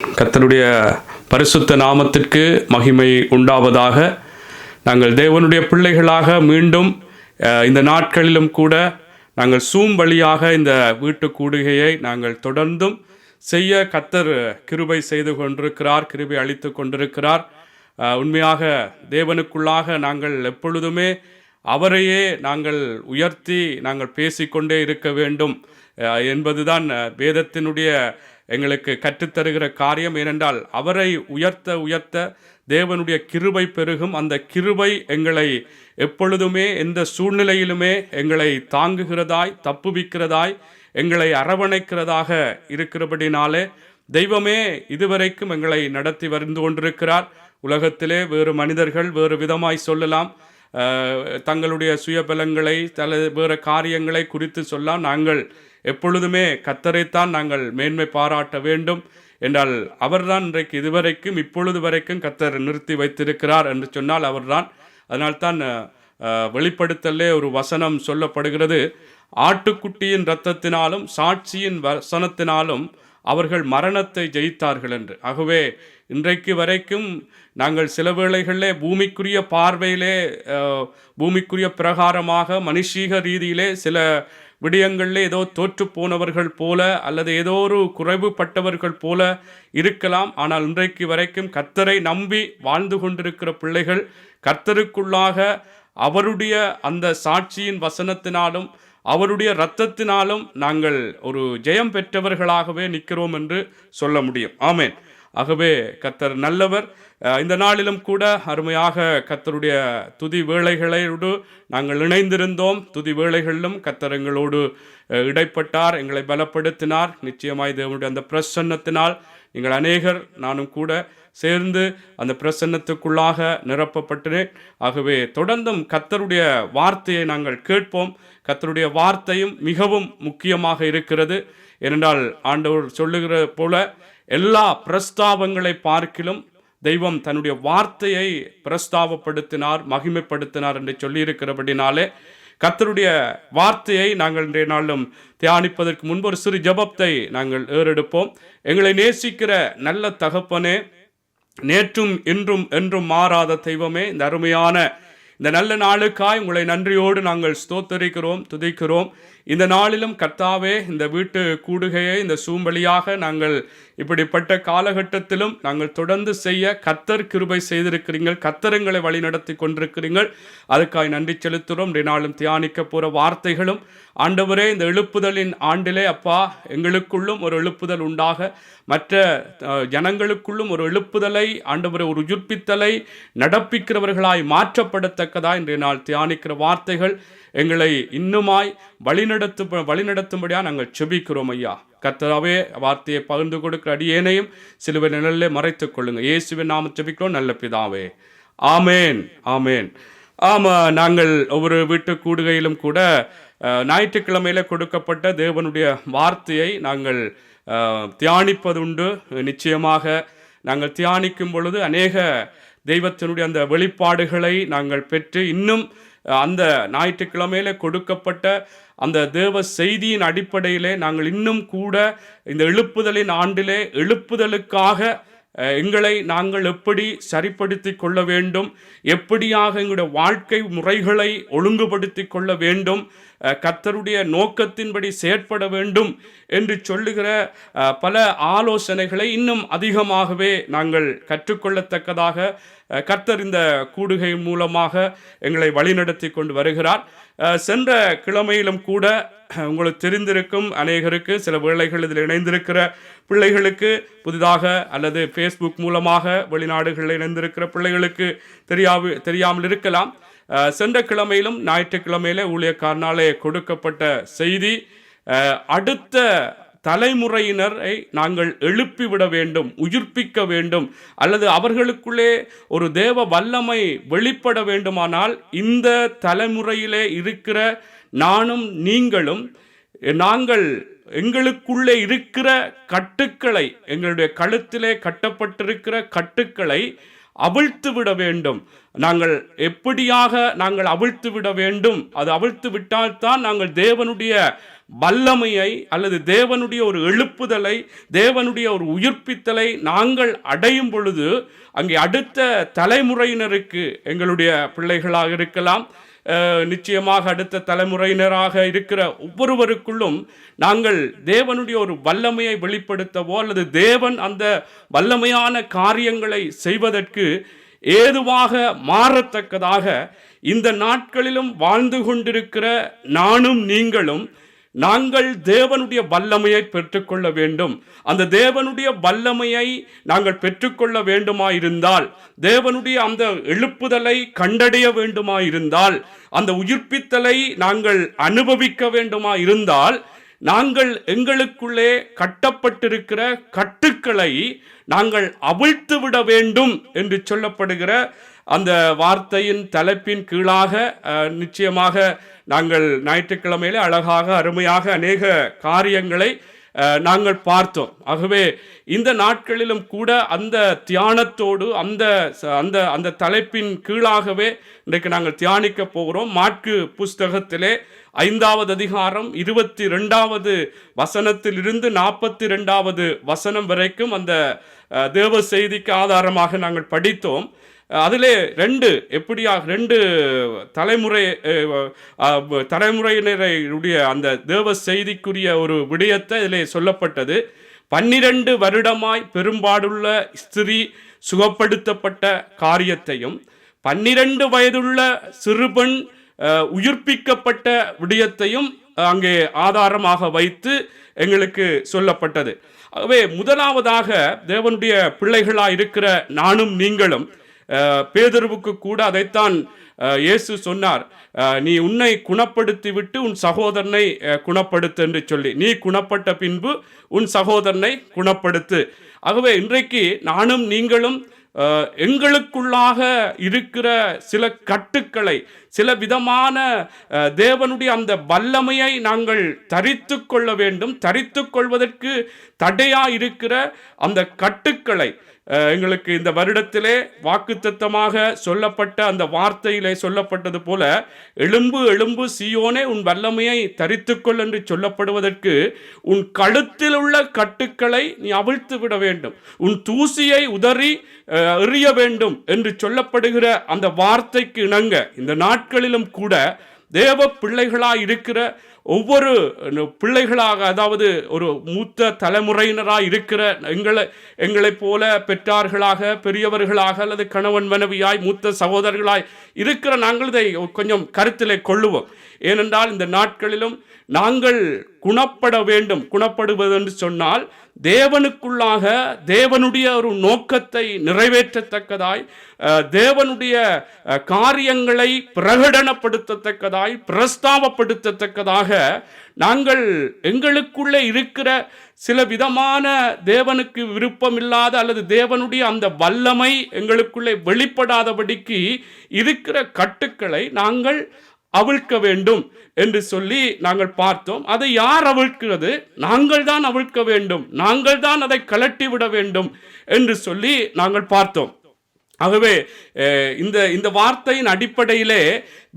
கர்த்தருடைய பரிசுத்த நாமத்திற்கு மகிமை உண்டாவதாக. நாங்கள் தேவனுடைய பிள்ளைகளாக மீண்டும் இந்த நாட்களிலும் கூட நாங்கள் சூம் வழியாக இந்த வீட்டு கூடுகையை நாங்கள் தொடர்ந்தும் செய்ய கர்த்தர் கிருபை செய்து கொண்டிருக்கிறார், கிருபை அளித்து கொண்டிருக்கிறார். உண்மையாக தேவனுக்குள்ளாக நாங்கள் எப்பொழுதுமே அவரையே நாங்கள் உயர்த்தி நாங்கள் பேசிக்கொண்டே இருக்க வேண்டும் என்பதுதான் வேதத்தினுடைய எங்களுக்கு கற்றுத்தருகிற காரியம். ஏனென்றால் அவரை உயர்த்த உயர்த்த தேவனுடைய கிருபை பெருகும். அந்த கிருபை எங்களை எப்பொழுதுமே எந்த சூழ்நிலையிலுமே எங்களை தாங்குகிறதாய், தப்புவிக்கிறதாய், எங்களை அரவணைக்கிறதாக இருக்கிறபடினாலே தெய்வமே இதுவரைக்கும் எங்களை நடத்தி வந்து கொண்டிருக்கிறார். உலகத்திலே வேறு மனிதர்கள் வேறு விதமாய் சொல்லலாம், தங்களுடைய சுயபலங்களை வேறு காரியங்களை குறித்து சொல்லலாம். நாங்கள் எப்பொழுதுமே கர்த்தரைத்தான் நாங்கள் மேன்மை பாராட்ட வேண்டும் என்றால் அவர்தான் இன்றைக்கு இதுவரைக்கும் இப்பொழுது வரைக்கும் கர்த்தர் நிறுத்தி வைத்திருக்கிறார் என்று சொன்னால் அவர்தான். அதனால்தான் வெளிப்படுத்தலே ஒரு வசனம் சொல்லப்படுகிறது, ஆட்டுக்குட்டியின் இரத்தத்தினாலும் சாட்சியின் வசனத்தினாலும் அவர்கள் மரணத்தை ஜெயித்தார்கள் என்று. ஆகவே இன்றைக்கு வரைக்கும் நாங்கள் சில வேளைகளிலே பூமிக்குரிய பார்வையிலே பூமிக்குரிய பிரகாரமாக மனுஷீக ரீதியிலே சில விடயங்களில் ஏதோ தோற்று போனவர்கள் போல அல்லது ஏதோ ஒரு குறைவுபட்டவர்கள் போல இருக்கலாம். ஆனால் இன்றைக்கு வரைக்கும் கர்த்தரை நம்பி வாழ்ந்து கொண்டிருக்கிற பிள்ளைகள் கர்த்தருக்குள்ளாக அவருடைய அந்த சாட்சியின் வசனத்தினாலும் அவருடைய இரத்தத்தினாலும் நாங்கள் ஒரு ஜெயம் பெற்றவர்களாகவே நிற்கிறோம் என்று சொல்ல முடியும். ஆமேன். ஆகவே கர்த்தர் நல்லவர். இந்த நாளிலும் கூட அருமையாக கர்த்தருடைய துதி வேளைகளோடு நாங்கள் இணைந்திருந்தோம். துதி வேளைகளிலும் கர்த்தர் எங்களோடு இடைப்பட்டார், எங்களை பலப்படுத்தினார். நிச்சயமாய் தேவனுடைய அந்த பிரசன்னத்தினால் நீங்கள் அநேகர் நானும் கூட சேர்ந்து அந்த பிரசன்னத்துக்குள்ளாக நிரப்பப்பட்டேன். ஆகவே தொடர்ந்தும் கர்த்தருடைய வார்த்தையை நாங்கள் கேட்போம். கர்த்தருடைய வார்த்தையும் மிகவும் முக்கியமாக இருக்கிறது. ஏனென்றால் ஆண்டவர் சொல்லுகிற போல எல்லா பிரஸ்தாபங்களை பார்க்கிலும் தெய்வம் தன்னுடைய வார்த்தையை பிரஸ்தாபப்படுத்தினார், மகிமைப்படுத்தினார் என்று சொல்லியிருக்கிறபடினாலே கர்த்தருடைய வார்த்தையை நாங்கள் இன்றைய நாளும் தியானிப்பதற்கு முன்பு ஒரு சிறு ஜெபத்தை நாங்கள் ஏறெடுப்போம். எங்களை நேசிக்கிற நல்ல தகப்பனே, நேற்றும் இன்றும் என்றும் மாறாத தெய்வமே, இந்த அருமையான இந்த நல்ல நாளுக்காய் உங்களை நன்றியோடு நாங்கள் ஸ்தோத்தரிக்கிறோம், துதிக்கிறோம். இந்த நாளிலும் கர்த்தாவே இந்த வீட்டு கூடுகையை இந்த சூம்பலியாக நாங்கள் இப்படிப்பட்ட காலகட்டத்திலும் நாங்கள் தொடர்ந்து செய்ய கர்த்தர் கிருபை செய்திருக்கிறீர்கள், கர்த்தரங்களை வழி நடத்தி கொண்டிருக்கிறீர்கள். அதுக்காய் நன்றி செலுத்துகிறோம். நாளும் தியானிக்க போகிற வார்த்தைகளும் ஆண்டவரே இந்த எழுப்புதலின் ஆண்டிலே அப்பா எங்களுக்குள்ளும் ஒரு எழுப்புதல் உண்டாக, மற்ற ஜனங்களுக்குள்ளும் ஒரு எழுப்புதலை ஆண்டவரை ஒரு உயிர்ப்பித்தலை நடப்பிக்கிறவர்களாய் மாற்றப்படத்தக்கதா இன்றைய நாள் தியானிக்கிற வார்த்தைகள் எங்களை இன்னுமாய் வழிநடத்தும்படியாக நாங்கள் செபிக்கிறோம் ஐயா. கர்த்தராவே வார்த்தையை பகிர்ந்து கொடுக்கிற அடியேனையும் சிலுவை நிழலிலே மறைத்துக் கொள்ளுங்க. இயேசுவின் நாமம் செபிக்கிறோம் நல்ல பிதாவே, ஆமேன், ஆமேன். ஆமாம், நாங்கள் ஒவ்வொரு வீட்டு கூடுகையிலும் கூட ஞாயிற்றுக்கிழமையில கொடுக்கப்பட்ட தேவனுடைய வார்த்தையை நாங்கள் தியானிப்பதுண்டு. நிச்சயமாக நாங்கள் தியானிக்கும் பொழுது அநேக தெய்வத்தினுடைய அந்த வெளிப்பாடுகளை நாங்கள் பெற்று இன்னும் அந்த ஞாயிற்றுக்கிழமையில கொடுக்கப்பட்ட அந்த தேவ செய்தியின் அடிப்படையிலே நாங்கள் இன்னும் கூட இந்த எழுப்புதலின் ஆண்டிலே எழுப்புதலுக்காக எங்களை நாங்கள் எப்படி சரிப்படுத்தி கொள்ள வேண்டும், எப்படியாக எங்களுடைய வாழ்க்கை முறைகளை ஒழுங்குபடுத்தி கொள்ள வேண்டும், கர்த்தருடைய நோக்கத்தின்படி செயற்பட வேண்டும் என்று சொல்லுகிற பல ஆலோசனைகளை இன்னும் அதிகமாகவே நாங்கள் கற்றுக்கொள்ளத்தக்கதாக கர்த்தர் இந்த கூடுகை மூலமாக எங்களை வழிநடத்தி கொண்டு வருகிறார். சென்ற கிழமையிலும் கூட உங்களுக்கு தெரிந்திருக்கும் அநேகருக்கு, சில வேளைகள் இதில் இணைந்திருக்கிற பிள்ளைகளுக்கு புதிதாக அல்லது ஃபேஸ்புக் மூலமாக வெளிநாடுகளில் இணைந்திருக்கிற பிள்ளைகளுக்கு தெரியாமல் இருக்கலாம். சென்ற கிழமையிலும் ஞாயிற்றுக்கிழமையில ஊழியக்காரனாலே கொடுக்கப்பட்ட செய்தி, அடுத்த தலைமுறையினரை நாங்கள் எழுப்பிவிட வேண்டும், உயிர்ப்பிக்க வேண்டும், அல்லது அவர்களுக்குள்ளே ஒரு தேவ வல்லமை வெளிப்பட வேண்டுமானால் இந்த தலைமுறையிலே இருக்கிற நானும் நீங்களும் நாங்கள் எங்களுக்குள்ளே இருக்கிற கட்டுக்களை, எங்களுடைய கழுத்திலே கட்டப்பட்டிருக்கிற கட்டுக்களை அவிழ்த்து விட வேண்டும். நாங்கள் எப்படியாக நாங்கள் அவிழ்த்து விட வேண்டும்? அது அவிழ்த்து விட்டால்தான் நாங்கள் தேவனுடைய வல்லமையை அல்லது தேவனுடைய ஒரு எழுப்புதலை, தேவனுடைய ஒரு உயிர்ப்பித்தலை நாங்கள் அடையும் பொழுது அங்கே அடுத்த தலைமுறையினருக்கு, எங்களுடைய பிள்ளைகளாக இருக்கலாம், நிச்சயமாக அடுத்த தலைமுறையினராக இருக்கிற ஒவ்வொருவருக்குள்ளும் நாங்கள் தேவனுடைய ஒரு வல்லமையை வெளிப்படுத்தவோ அல்லது தேவன் அந்த வல்லமையான காரியங்களை செய்வதற்கு ஏதுவாக மாறத்தக்கதாக இந்த நாட்களிலும் வாழ்ந்து கொண்டிருக்கிற நானும் நீங்களும் நாங்கள் தேவனுடைய வல்லமையை பெற்றுக்கொள்ள வேண்டும். அந்த தேவனுடைய வல்லமையை நாங்கள் பெற்றுக்கொள்ள வேண்டுமாயிருந்தால், தேவனுடைய அந்த எழுப்புதலை கண்டடைய வேண்டுமாயிருந்தால், அந்த உயிர்ப்பித்தலை நாங்கள் அனுபவிக்க வேண்டுமாயிருந்தால், நாங்கள் எங்களுக்குள்ளே கட்டப்பட்டிருக்கிற கட்டுக்களை நாங்கள் அவிழ்த்து விட வேண்டும் என்று சொல்லப்படுகிற அந்த வார்த்தையின் தலைப்பின் கீழாக நிச்சயமாக நாங்கள் ஞாயிற்றுக்கிழமையிலே அழகாக அருமையாக அநேக காரியங்களை நாங்கள் பார்த்தோம். ஆகவே இந்த நாட்களிலும் கூட அந்த தியானத்தோடு அந்த அந்த அந்த தலைப்பின் கீழாகவே இன்றைக்கு நாங்கள் தியானிக்க போகிறோம். மாற்கு புஸ்தகத்திலே 5வது அதிகாரம் 22வது வசனத்திலிருந்து 42வது வசனம் வரைக்கும் அந்த தேவ செய்திக்கு ஆதாரமாக நாங்கள் படித்தோம். அதிலே ரெண்டு தலைமுறையினருடைய அந்த தேவ செய்திக்குரிய ஒரு விடயத்தை இதிலே சொல்லப்பட்டது. 12 வருடமாய் பெரும்பாடுள்ள ஸ்திரீ சுகப்படுத்தப்பட்ட காரியத்தையும், 12 வயதுள்ள சிறுபெண் உயிர்ப்பிக்கப்பட்ட விடயத்தையும் அங்கே ஆதாரமாக வைத்து எங்களுக்கு சொல்லப்பட்டது. ஆகவே முதலாவதாக தேவனுடைய பிள்ளைகளாக இருக்கிற நானும் நீங்களும், பேதுருவுக்கு கூட அதைத்தான் இயேசு சொன்னார், நீ உன்னை குணப்படுத்தி விட்டு உன் சகோதரனை குணப்படுத்து என்று சொல்லி, நீ குணப்பட்ட பின்பு உன் சகோதரனை குணப்படுத்து. ஆகவே இன்றைக்கு நானும் நீங்களும் எங்களுக்குள்ளாக இருக்கிற சில கட்டுக்களை, சில விதமான தேவனுடைய அந்த வல்லமையை நாங்கள் தரித்து கொள்ள வேண்டும். தரித்து கொள்வதற்கு தடையா இருக்கிற அந்த கட்டுக்களை எங்களுக்கு இந்த வருடத்திலே வாக்குத்தத்தமாக சொல்லப்பட்ட அந்த வார்த்தையிலே சொல்லப்பட்டது போல, எழும்பு எழும்பு சீயோனே உன் வல்லமையை தரித்துக்கொள் என்று சொல்லப்படுவதற்கு உன் கழுத்தில் உள்ள கட்டுக்களை நீ அவிழ்த்து விட வேண்டும், உன் தூசியை உதறி எறிய வேண்டும் என்று சொல்லப்படுகிற அந்த வார்த்தைக்கு இணங்க இந்த நாட்களிலும் கூட தேவ பிள்ளைகளாய் இருக்கிற ஒவ்வொரு பிள்ளைகளாக, அதாவது ஒரு மூத்த தலைமுறையினராக இருக்கிற எங்களைப் போல பெற்றார்களாக, பெரியவர்களாக அல்லது கணவன் மனைவியாய் மூத்த சகோதரர்களாய் இருக்கிற நாங்கள் இதை கொஞ்சம் கருத்திலே கொள்ளுவோம். ஏனென்றால் இந்த நாட்களிலும் நாங்கள் குணப்பட வேண்டும். குணப்படுவது என்று சொன்னால் தேவனுக்குள்ளாக தேவனுடைய ஒரு நோக்கத்தை நிறைவேற்றத்தக்கதாய், தேவனுடைய காரியங்களை பிரகடனப்படுத்தத்தக்கதாய், பிரஸ்தாபப்படுத்தத்தக்கதாக நாங்கள் எங்களுக்குள்ளே இருக்கிற சில விதமான தேவனுக்கு விருப்பமில்லாத அல்லது தேவனுடைய அந்த வல்லமை எங்களுக்குள்ளே வெளிப்படாதபடிக்கு இருக்கிற கட்டுக்களை நாங்கள் அவிழ்க்க வேண்டும் என்று சொல்லி நாங்கள் பார்த்தோம். அதை யார் அவிழ்க்கிறது? நாங்கள் தான் அவிழ்க்க வேண்டும், நாங்கள் தான் அதை கலட்டி விட வேண்டும் என்று சொல்லி நாங்கள் பார்த்தோம். ஆகவே இந்த வார்த்தையின் அடிப்படையிலே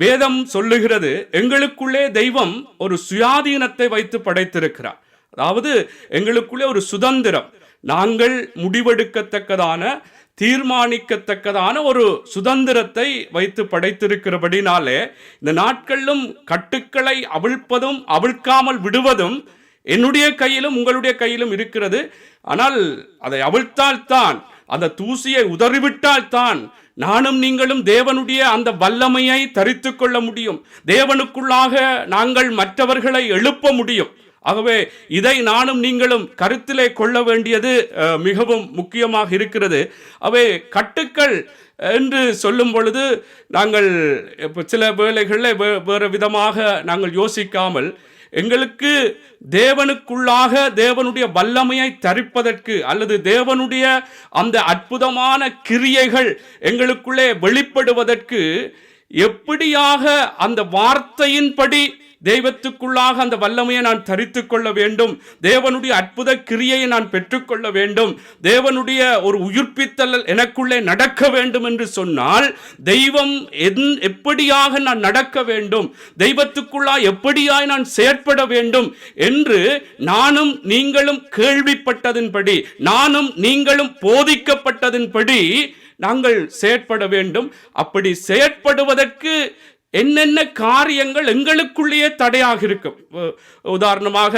வேதம் சொல்லுகிறது, எங்களுக்குள்ளே தெய்வம் ஒரு சுயாதீனத்தை வைத்து படைத்திருக்கிறார். அதாவது எங்களுக்குள்ளே ஒரு சுதந்திரம், நாங்கள் முடிவெடுக்கத்தக்கதான, தீர்மானிக்கத்தக்கதான ஒரு சுதந்திரத்தை வைத்து படைத்திருக்கிறபடினாலே இந்த நாட்களிலும் கட்டுக்களை அவிழ்ப்பதும் அவிழ்க்காமல் விடுவதும் என்னுடைய கையிலும் உங்களுடைய கையிலும் இருக்கிறது. ஆனால் அதை அவிழ்த்தால்தான், அந்த தூசியை உதறிவிட்டால்தான் நானும் நீங்களும் தேவனுடைய அந்த வல்லமையை தரித்து கொள்ள முடியும். தேவனுக்குள்ளாக நாங்கள் மற்றவர்களை எழுப்ப முடியும். ஆகவே இதை நானும் நீங்களும் கருத்திலே கொள்ள வேண்டியது மிகவும் முக்கியமாக இருக்கிறது. அவை கட்டுக்கள் என்று சொல்லும் பொழுது நாங்கள் சில வேளைகளில் வேறு விதமாக நாங்கள் யோசிக்காமல், எங்களுக்கு தேவனுக்குள்ளாக தேவனுடைய வல்லமையை தரிப்பதற்கு அல்லது தேவனுடைய அந்த அற்புதமான கிரியைகள் எங்களுக்குள்ளே வெளிப்படுவதற்கு எப்படியாக அந்த வார்த்தையின்படி தெய்வத்துக்குள்ளாக அந்த வல்லமையை நான் தரித்து கொள்ள வேண்டும், தேவனுடைய அற்புத கிரியையை நான் பெற்றுக்கொள்ள வேண்டும், தேவனுடைய ஒரு உயிர்ப்பித்தல் எனக்குள்ளே நடக்க வேண்டும் என்று சொன்னால் தெய்வம் எப்படியாக நான் நடக்க வேண்டும், தெய்வத்துக்குள்ளா எப்படியாய் நான் செயற்பட வேண்டும் என்று நானும் நீங்களும் கேள்விப்பட்டதின்படி, நானும் நீங்களும் போதிக்கப்பட்டதின்படி நாங்கள் செயற்பட வேண்டும். அப்படி செயற்படுவதற்கு என்னென்ன காரியங்கள் எங்களுக்குள்ளேயே தடையாக இருக்கும். உதாரணமாக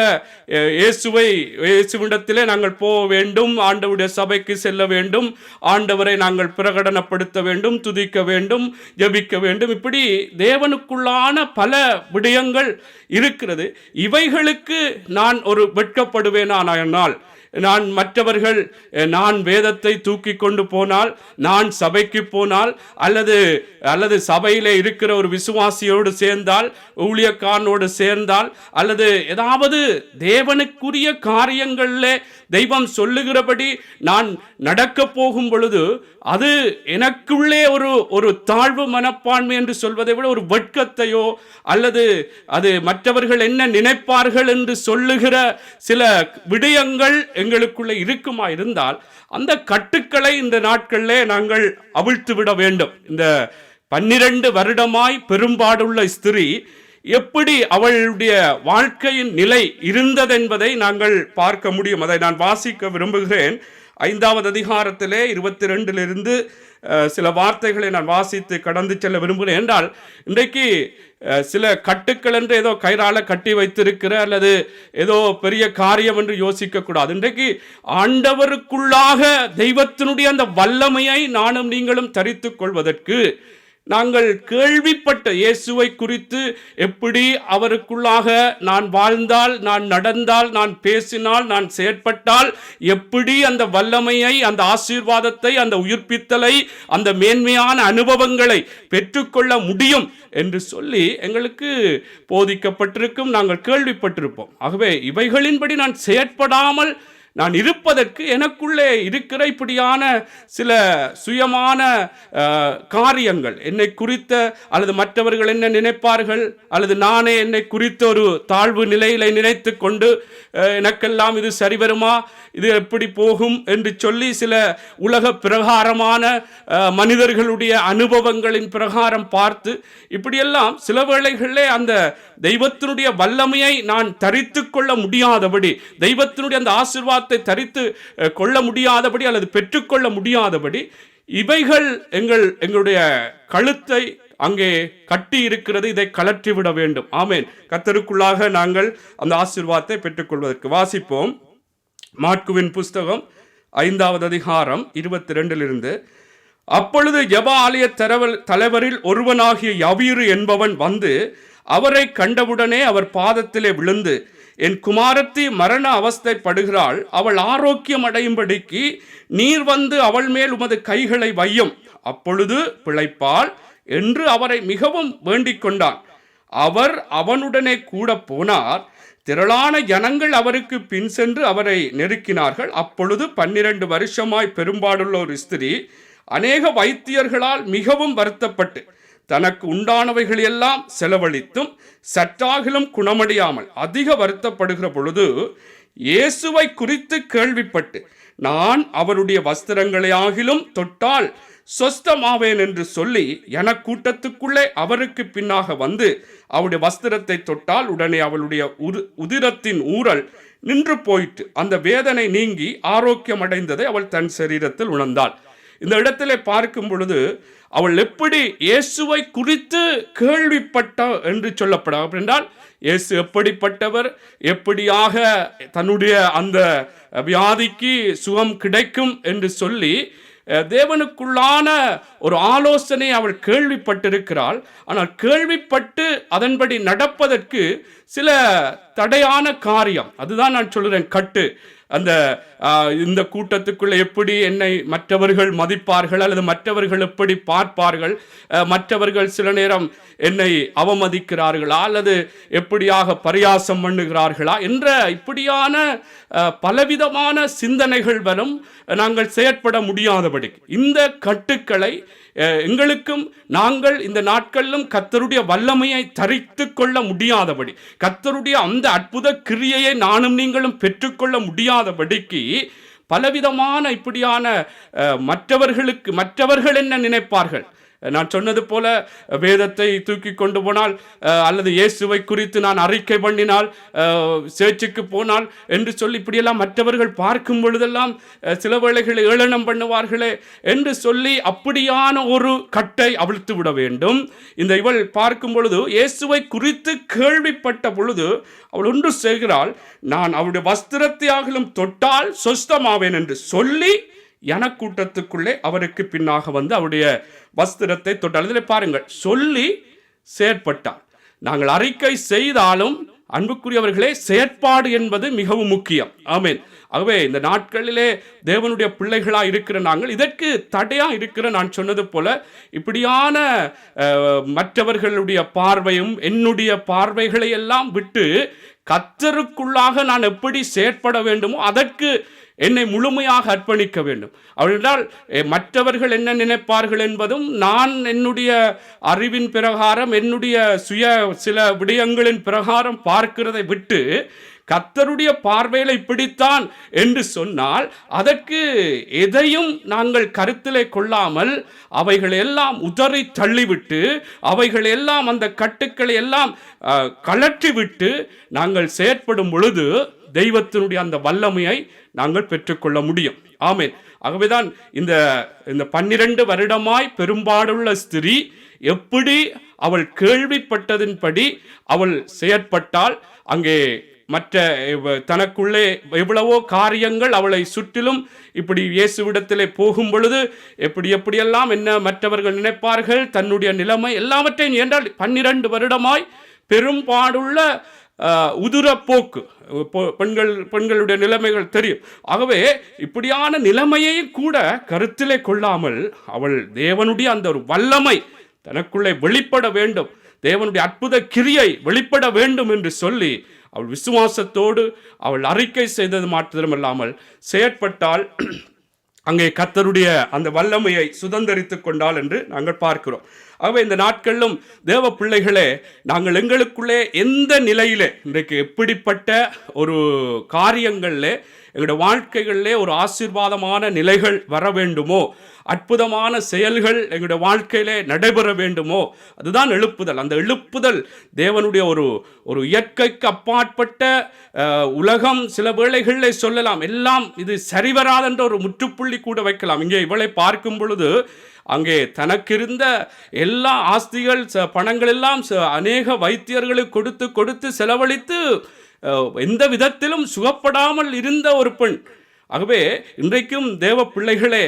இயேசுவிடத்திலே நாங்கள் போக வேண்டும், ஆண்டவருடைய சபைக்கு செல்ல வேண்டும், ஆண்டவரை நாங்கள் பிரகடனப்படுத்த வேண்டும், துதிக்க வேண்டும், ஜெபிக்க வேண்டும். இப்படி தேவனுக்குள்ளான பல விடயங்கள் இருக்கிறது. இவைகளுக்கு நான் ஒரு வெட்கப்படுவேனானால், நான் மற்றவர்கள் நான் வேதத்தை தூக்கி கொண்டு போனால், நான் சபைக்கு போனால், அல்லது சபையிலே இருக்கிற ஒரு விசுவாசியோடு சேர்ந்தால், ஊழியக்காரனோடு சேர்ந்தால், அல்லது ஏதாவது தேவனுக்குரிய காரியங்களிலே தெய்வம் சொல்லுகிறபடி நான் நடக்க போகும் பொழுது அது எனக்குள்ளே ஒரு தாழ்வு மனப்பான்மை என்று சொல்வதை விட ஒரு வெட்கத்தையோ, அல்லது அது மற்றவர்கள் என்ன நினைப்பார்கள் என்று சொல்லுகிற சில விடயங்கள் எங்களுக்குள்ளே இருக்குமா இருந்தால் அந்த கட்டுக்களை இந்த நாட்களிலே நாங்கள் அவிழ்த்து விட வேண்டும். இந்த 12 வருடமாய் பெரும்பாடுள்ள ஸ்திரீ எப்படி அவளுடைய வாழ்க்கையின் நிலை இருந்ததென்பதை நாங்கள் பார்க்க முடியும். அதை நான் வாசிக்க விரும்புகிறேன். 5வது அதிகாரத்திலே 22 சில வார்த்தைகளை நான் வாசித்து கடந்து செல்ல விரும்புகிறேன். என்றால் இன்றைக்கு சில கட்டுக்கள் என்று ஏதோ கயிறால கட்டி வைத்திருக்கிற அல்லது ஏதோ பெரிய காரியம் என்று யோசிக்க கூடாது. இன்றைக்கு ஆண்டவருக்குள்ளாக தெய்வத்தினுடைய அந்த வல்லமையை நானும் நீங்களும் தரித்துக் கொள்வதற்கு நாங்கள் கேள்விப்பட்ட இயேசுவை குறித்து, எப்படி அவருக்குள்ளாக நான் வாழ்ந்தால், நான் நடந்தால், நான் பேசினால், நான் செயற்பட்டால் எப்படி அந்த வல்லமையை, அந்த ஆசீர்வாதத்தை, அந்த உயிர்ப்பித்தலை, அந்த மேன்மையான அனுபவங்களை பெற்றுக்கொள்ள முடியும் என்று சொல்லி எங்களுக்கு போதிக்கப்பட்டிருக்கும், நாங்கள் கேள்விப்பட்டிருப்போம். ஆகவே இவைகளின்படி நான் செயற்படாமல் நான் இருப்பதற்கு எனக்குள்ளே இருக்கிற இப்படியான சில சுயமான காரியங்கள், என்னை குறித்த அல்லது மற்றவர்கள் என்ன நினைப்பார்கள், அல்லது நானே என்னை குறித்த ஒரு தாழ்வு நிலையில நினைத்து கொண்டு எனக்கெல்லாம் இது சரி வருமா, இது எப்படி போகும் என்று சொல்லி சில உலக பிரகாரமான மனிதர்களுடைய அனுபவங்களின் பிரகாரம் பார்த்து இப்படியெல்லாம் சில வேளைகளிலே அந்த தெய்வத்தினுடைய வல்லமையை நான் தரித்து கொள்ள முடியாதபடி, தெய்வத்தினுடைய அந்த ஆசீர்வாதத்தை தரித்து கொள்ள முடியாதபடி அல்லது பெற்றுக்கொள்ள முடியாதபடி இவைகள் எங்களுடைய கழுத்தை அங்கே கட்டி இருக்கிறது. இதை கலற்றிவிட வேண்டும். ஆமேன். கர்த்தருக்குள்ளாக நாங்கள் அந்த ஆசீர்வாதத்தை பெற்றுக்கொள்வதற்கு வாசிப்போம். மாற்குவின் புஸ்தகம் 5வது அதிகாரம் 22 அப்பொழுது ஜெப ஆலய தலைவரில் ஒருவனாகிய யவீரு என்பவன் வந்து அவரை கண்டவுடனே அவர் பாதத்திலே விழுந்து, என் குமாரத்தி மரண அவஸ்தைப்படுகிறாள், அவள் ஆரோக்கியம் அடையும்படிக்கு நீர் வந்து அவள் மேல் உமது கைகளை வையும், அப்பொழுது பிழைப்பாள் என்று அவரை மிகவும் வேண்டிக் கொண்டான். அவர் அவனுடனே கூட போனார். திரளான ஜனங்கள் அவருக்கு பின் சென்று அவரை நெருக்கினார்கள். அப்பொழுது 12 வருஷமாய் பெரும்பாடுள்ள ஒரு ஸ்திரீ அநேக வைத்தியர்களால் மிகவும் வருத்தப்பட்டு தனக்கு உண்டானவைகளெல்லாம் செலவழித்தும் சற்றாகிலும் குணமடையாமல் அதிக வருத்தப்படுகிற பொழுது இயேசுவை குறித்து கேள்விப்பட்டு, நான் அவருடைய வஸ்திரங்களை ஆகிலும் தொட்டால் சொஸ்தமாவேன் என்று சொல்லி கூட்டத்துக்குள்ளே அவருக்கு பின்னாக வந்து அவருடைய வஸ்திரத்தை தொட்டால் உடனே அவளுடைய உதிரத்தின் ஊறல் நின்று போயிட்டு அந்த வேதனை நீங்கி ஆரோக்கியம் அடைந்ததை அவள் தன் சரீரத்தில் உணர்ந்தாள். இந்த இடத்திலே பார்க்கும் பொழுது அவள் எப்படி இயேசுவை குறித்து கேள்விப்பட்ட என்று சொல்லப்படும் என்றால், இயேசு எப்படிப்பட்டவர், எப்படியாக தன்னுடைய அந்த வியாதிக்கு சுகம் கிடைக்கும் என்று சொல்லி தேவனுக்குள்ளான ஒரு ஆலோசனை அவள் கேள்விப்பட்டிருக்கிறாள். ஆனால் கேள்விப்பட்டு அதன்படி நடப்பதற்கு சில தடையான காரியம், அதுதான் நான் சொல்கிறேன் கட்டு. அந்த இந்த கூட்டத்துக்குள்ள எப்படி என்னை மற்றவர்கள் மதிப்பார்கள் அல்லது மற்றவர்கள் எப்படி பார்ப்பார்கள், மற்றவர்கள் சில நேரம் என்னை அவமதிக்கிறார்களா அல்லது எப்படியாக பரியாசம் பண்ணுகிறார்களா என்ற இப்படியான பலவிதமான சிந்தனைகள் வரும். நாங்கள் செயற்பட முடியாதபடி இந்த கட்டுக்களை எங்களுக்கும் நாங்கள் இந்த நாட்களிலும் கர்த்தருடைய வல்லமையை தரித்து கொள்ள முடியாதபடி, கர்த்தருடைய அந்த அற்புத கிரியையை நானும் நீங்களும் பெற்றுக்கொள்ள முடியாதபடிக்கு பலவிதமான இப்படியான மற்றவர்கள் என்ன நினைப்பார்கள், நான் சொன்னது போல வேதத்தை தூக்கி கொண்டு போனால் அல்லது இயேசுவை குறித்து நான் அறிக்கை பண்ணினால், சேர்ச்சுக்கு போனால் என்று சொல்லி இப்படியெல்லாம் மற்றவர்கள் பார்க்கும் பொழுதெல்லாம் சில வேளைகளை ஏளனம் பண்ணுவார்களே என்று சொல்லி அப்படியான ஒரு கட்டை அவிழ்த்து விட வேண்டும். இவள் பார்க்கும் பொழுது இயேசுவை குறித்து கேள்விப்பட்ட பொழுது அவள் ஒன்று செய்கிறாள், நான் அவருடைய வஸ்திரத்தையாகிலும் தொட்டால் சொஸ்தமாவேன் என்று சொல்லி எனக்கூட்டத்துக்குள்ளே அவருக்கு பின்னாக வந்து அவருடைய வஸ்திரத்தை தொட்டால். இதில் பாருங்கள், சொல்லி செயற்பட்டார். நாங்கள் அறிக்கை செய்தாலும் அன்புக்குரியவர்களே செயற்பாடு என்பது மிகவும் முக்கியம். ஆமென். ஆகவே இந்த நாட்களிலே தேவனுடைய பிள்ளைகளாக இருக்கிற நாங்கள் இதற்கு தடையாக இருக்கிற, நான் சொன்னது போல இப்படியான மற்றவர்களுடைய பார்வையும் என்னுடைய பார்வைகளை எல்லாம் விட்டு கர்த்தருக்குள்ளாக நான் எப்படி செயற்பட வேண்டுமோ அதற்கு என்னை முழுமையாக அர்ப்பணிக்க வேண்டும். அவர்களால் மற்றவர்கள் என்ன நினைப்பார்கள் என்பதும் நான் என்னுடைய அறிவின் பிரகாரம் என்னுடைய சில விடயங்களின் பிரகாரம் பார்க்கிறதை விட்டு கர்த்தருடைய பார்வையில் இப்படித்தான் என்று சொன்னால் அதற்கு எதையும் நாங்கள் கருத்திலே கொள்ளாமல் அவைகளை எல்லாம் உதறி தள்ளிவிட்டு அவைகள் எல்லாம் அந்த கட்டுக்களை எல்லாம் கழற்றிவிட்டு நாங்கள் செயற்படும் பொழுது தெய்வத்தினுடைய அந்த வல்லமையை நாங்கள் பெற்றுக்கொள்ள முடியும். ஆமென். ஆகவேதான் இந்த 12 வருடமாய் பெரும்பாடுள்ள ஸ்திரீ எப்படி அவள் கேள்விப்பட்டதின்படி அவள் செயற்பட்டால், அங்கே மற்ற தனக்குள்ளே எவ்வளவோ காரியங்கள் அவளை சுற்றிலும் இப்படி இயேசுவிடத்திலே போகும் பொழுது எப்படியெல்லாம் என்ன மற்றவர்கள் நினைப்பார்கள், தன்னுடைய நிலைமை எல்லாவற்றையும் என்றால் 12 வருடமாய் பெரும்பாடுள்ள உதுரப்போக்கு பெண்களுடைய நிலைமைகள் தெரியும். ஆகவே இப்படியான நிலைமையை கூட கருத்திலே கொள்ளாமல் அவள் தேவனுடைய அந்த ஒரு வல்லமை தனக்குள்ளே வெளிப்பட வேண்டும், தேவனுடைய அற்புத கிரியை வெளிப்பட வேண்டும் என்று சொல்லி அவள் விசுவாசத்தோடு அவள் அறிக்கை செய்தது மாத்திரமல்லாமல் செயற்பட்டால் அங்கே கர்த்தருடைய அந்த வல்லமையை சுதந்தரித்துக் கொண்டாள் என்று நாங்கள் பார்க்கிறோம். ஆகவே இந்த நாட்களிலும் தேவ பிள்ளைகளே, நாங்கள் எங்களுக்குள்ளே எந்த நிலையிலே இன்றைக்கு எப்படிப்பட்ட ஒரு காரியங்களிலே எங்களுடைய வாழ்க்கைகளிலே ஒரு ஆசீர்வாதமான நிலைகள் வர வேண்டுமோ, அற்புதமான செயல்கள் எங்களுடைய வாழ்க்கையிலே நடைபெற வேண்டுமோ, அதுதான் எழுப்புதல். அந்த எழுப்புதல் தேவனுடைய ஒரு இயற்கைக்கு அப்பாற்பட்ட உலகம் சில வேளைகளில் சொல்லலாம் எல்லாம் இது சரிவராதென்ற ஒரு முற்றுப்புள்ளி கூட வைக்கலாம். இங்கே இவளை பார்க்கும் பொழுது அங்கே தனக்கிருந்த எல்லா ஆஸ்திகள் பணங்கள் எல்லாம் அநேக வைத்தியர்களுக்கு கொடுத்து செலவழித்து எந்த விதத்திலும் சுகப்படாமல் இருந்த ஒரு பெண். ஆகவே இன்றைக்கும் தேவ பிள்ளைகளே,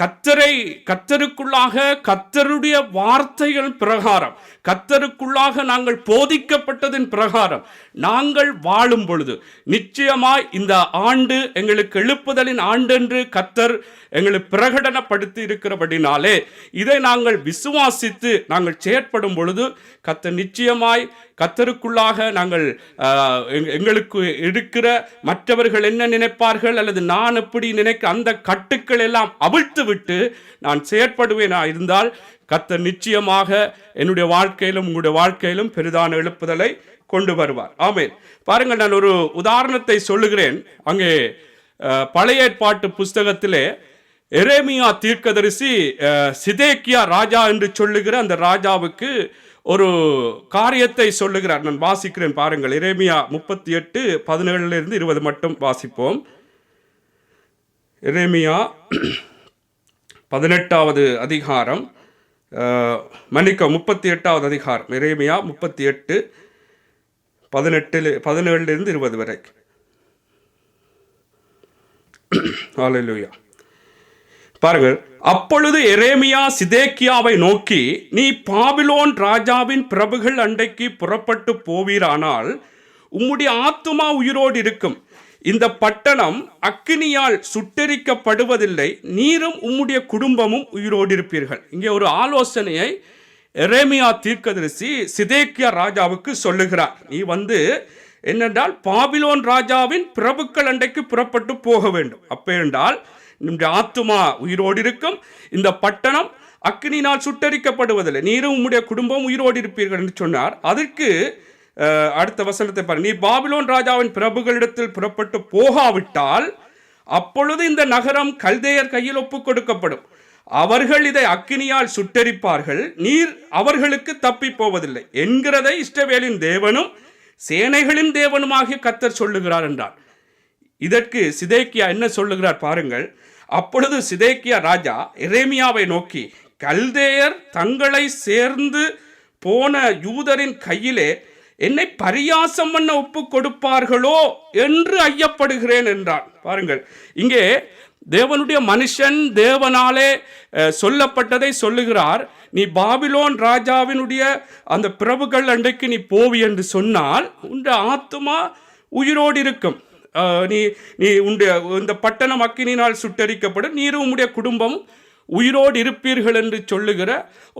கர்த்தருக்குள்ளாக கர்த்தருடைய வார்த்தைகள் பிரகாரம் கர்த்தருக்குள்ளாக நாங்கள் போதிக்கப்பட்டதின் பிரகாரம் நாங்கள் வாழும் பொழுது நிச்சயமாய் இந்த ஆண்டு எங்களுக்கு எழுப்புதலின் ஆண்டு என்று கர்த்தர் எங்களுக்கு பிரகடனப்படுத்தி இருக்கிறபடினாலே இதை நாங்கள் விசுவாசித்து நாங்கள் செயற்படும் பொழுது கர்த்தர் நிச்சயமாய் கர்த்தருக்குள்ளாக நாங்கள் எங்களுக்கு இருக்கிற மற்றவர்கள் என்ன நினைப்பார்கள் அல்லது நான் எப்படி நினைக்க அந்த கட்டுக்கள் எல்லாம் அவிழ்த்து விட்டு நான் செயற்படுவேனா இருந்தால் கர்த்தர் நிச்சயமாக என்னுடைய வாழ்க்கையிலும் உங்களுடைய வாழ்க்கையிலும் பெரிதான எழுப்புதலை கொண்டு வருவார். ஆமென். பாருங்கள், நான் ஒரு உதாரணத்தை சொல்லுகிறேன். அங்கே பழைய ஏற்பாட்டு புஸ்தகத்திலே எரேமியா தீர்க்கதரிசி சிதேக்கியா ராஜா என்று சொல்லுகிற அந்த ராஜாவுக்கு ஒரு காரியத்தை சொல்லுகிறார். நான் வாசிக்கிறேன் பாருங்கள். எரேமியா 38:17-20 மட்டும் வாசிப்போம். எரேமியா 18வது அதிகாரம், 38வது அதிகாரம், எரேமியா 38:17-20 வரை. ஹல்லேலூயா. பாருங்கள். அப்பொழுது எரேமியா சிதேக்கியாவை நோக்கி, நீ பாபிலோன் ராஜாவின் பிரபுகள் அண்டைக்கு புறப்பட்டு போவீரானால் உம்முடைய ஆத்துமா உயிரோடு இருக்கும். இந்த பட்டணம் அக்கினியால் சுட்டெரிக்கப்படுவதில்லை, நீரும் உம்முடைய குடும்பமும் உயிரோடு இருப்பீர்கள். இங்கே ஒரு ஆலோசனையை எரேமியா தீர்க்கதரிசி சிதேக்கியா ராஜாவுக்கு சொல்லுகிறார். நீ என்னென்றால் பாபிலோன் ராஜாவின் பிரபுக்கள் அண்டைக்கு புறப்பட்டு போக வேண்டும். அப்ப என்றால் நம்முடைய ஆத்துமா உயிரோடு இருக்கும், இந்த பட்டணம் அக்கினினால் சுட்டரிக்கப்படுவதில்லை, நீரும் உம்முடைய குடும்பம் உயிரோடு இருப்பீர்கள் என்று சொன்னார். அதற்கு அடுத்த வசனத்தை பாருங்கள். நீ பாபிலோன் ராஜாவின் பிரபுகளிடத்தில் புறப்பட்டு போகாவிட்டால் அப்பொழுது இந்த நகரம் கல்தேயர் கையில் ஒப்புக் கொடுக்கப்படும், அவர்கள் இதை அக்கினியால் சுட்டரிப்பார்கள், நீர் அவர்களுக்கு தப்பி போவதில்லை என்கிறதை இஸ்ரவேலின் தேவனும் சேனைகளின் தேவனுமாகிய கர்த்தர் சொல்லுகிறார் என்றார். இதற்கு சிதேக்கியா என்ன சொல்லுகிறார் பாருங்கள். அப்பொழுது சிதேக்கியா ராஜா எரேமியாவை நோக்கி, கல்தேயர் தங்களை சேர்ந்து போன யூதரின் கையிலே என்னை பரியாசம் பண்ண ஒப்பு கொடுப்பார்களோ என்று ஐயப்படுகிறேன் என்றான். பாருங்கள், இங்கே தேவனுடைய மனுஷன் தேவனாலே சொல்லப்பட்டதை சொல்லுகிறார். நீ பாபிலோன் ராஜாவினுடைய அந்த பிரபுக்கள் அண்டைக்கு நீ போவி என்று சொன்னால் உன் ஆத்துமா உயிரோடு இருக்கும், நீ இந்த பட்டணம் அக்கினினால் சுட்டரிக்கப்படும், நீரும் உம்முடைய குடும்பம் உயிரோடு இருப்பீர்கள் என்று சொல்லுகிற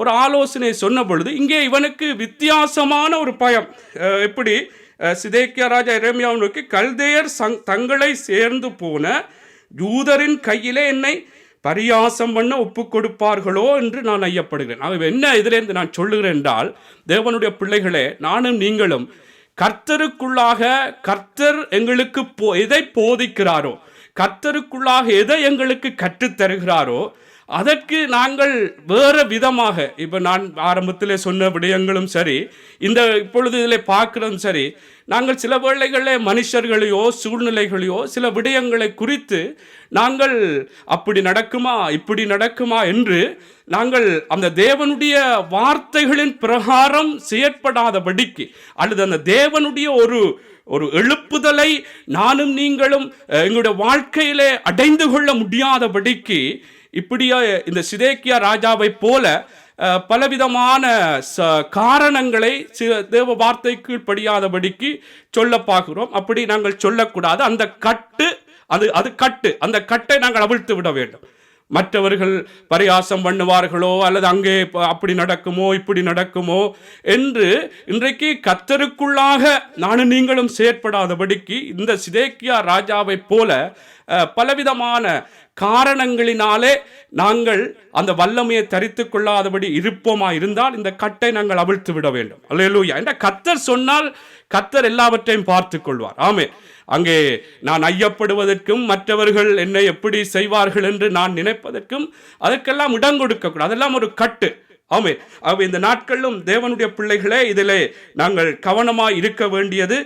ஒரு ஆலோசனை சொன்ன பொழுது இங்கே இவனுக்கு வித்தியாசமான ஒரு பயம். எப்படி சிதேக்கியா ராஜா எரேமியாவை நோக்கி, கல்தேயர் தங்களை சேர்ந்து போன யூதரின் கையிலே என்னை பரியாசம் பண்ண ஒப்பு கொடுப்பார்களோ என்று நான் ஐயப்படுகிறேன். ஆகவே என்ன இதிலிருந்து நான் சொல்லுகிறேன் என்றால், தேவனுடைய பிள்ளைகளே, நானும் நீங்களும் கர்த்தருக்குள்ளாக கர்த்தர் எங்களுக்கு எதை போதிக்கிறாரோ, கர்த்தருக்குள்ளாக எதை எங்களுக்கு கற்றுத்தருகிறாரோ அதற்கு நாங்கள் வேறு விதமாக, இப்போ நான் ஆரம்பத்தில் சொன்ன விடயங்களும் சரி, இந்த இப்பொழுது இதில் பார்க்குறதும் சரி, நாங்கள் சில வேளைகளில் மனுஷர்களையோ சூழ்நிலைகளையோ சில விடயங்களை குறித்து நாங்கள் அப்படி நடக்குமா இப்படி நடக்குமா என்று நாங்கள் அந்த தேவனுடைய வார்த்தைகளின் பிரகாரம் செயற்படாதபடிக்கு, அல்லது அந்த தேவனுடைய ஒரு எழுப்புதலை நானும் நீங்களும் எங்களுடைய வாழ்க்கையிலே அடைந்து கொள்ள முடியாதபடிக்கு இப்படியா இந்த சிதேக்கியா ராஜாவை போல பலவிதமான காரணங்களை தேவ வார்த்தைக்கு படியாதபடிக்கு சொல்ல பார்க்கிறோம். அப்படி நாங்கள் சொல்லக்கூடாது. அந்த கட்டு அது கட்டு, அந்த கட்டை நாங்கள் அவிழ்த்து விட வேண்டும். மற்றவர்கள் பரியாசம் பண்ணுவார்களோ அல்லது அங்கே அப்படி நடக்குமோ இப்படி நடக்குமோ என்று இன்றைக்கு கர்த்தருக்குள்ளாக நானும் நீங்களும் செயற்படாதபடிக்கு இந்த சிதேக்கியா ராஜாவை போல பலவிதமான காரணங்களினாலே நாங்கள் அந்த வல்லமையை தரித்து கொள்ளாதபடி இருப்போமா இருந்தால் இந்த கட்டை நாங்கள் அவிழ்த்து விட வேண்டும். அல்லேலூயா. என்ற கர்த்தர் சொன்னால் கர்த்தர் எல்லாவற்றையும் பார்த்து கொள்வார். ஆமே. அங்கே நான் ஐயப்படுவதற்கும் மற்றவர்கள் என்னை எப்படி செய்வார்கள் என்று நான் நினைப்பதற்கும் அதற்கெல்லாம் இடம் கொடுக்கக்கூடாது. அதெல்லாம் ஒரு கட்டு. ஆமே. ஆகவே இந்த நாட்களிலும் தேவனுடைய பிள்ளைகளே, இதிலே நாங்கள் கவனமாக இருக்க வேண்டியது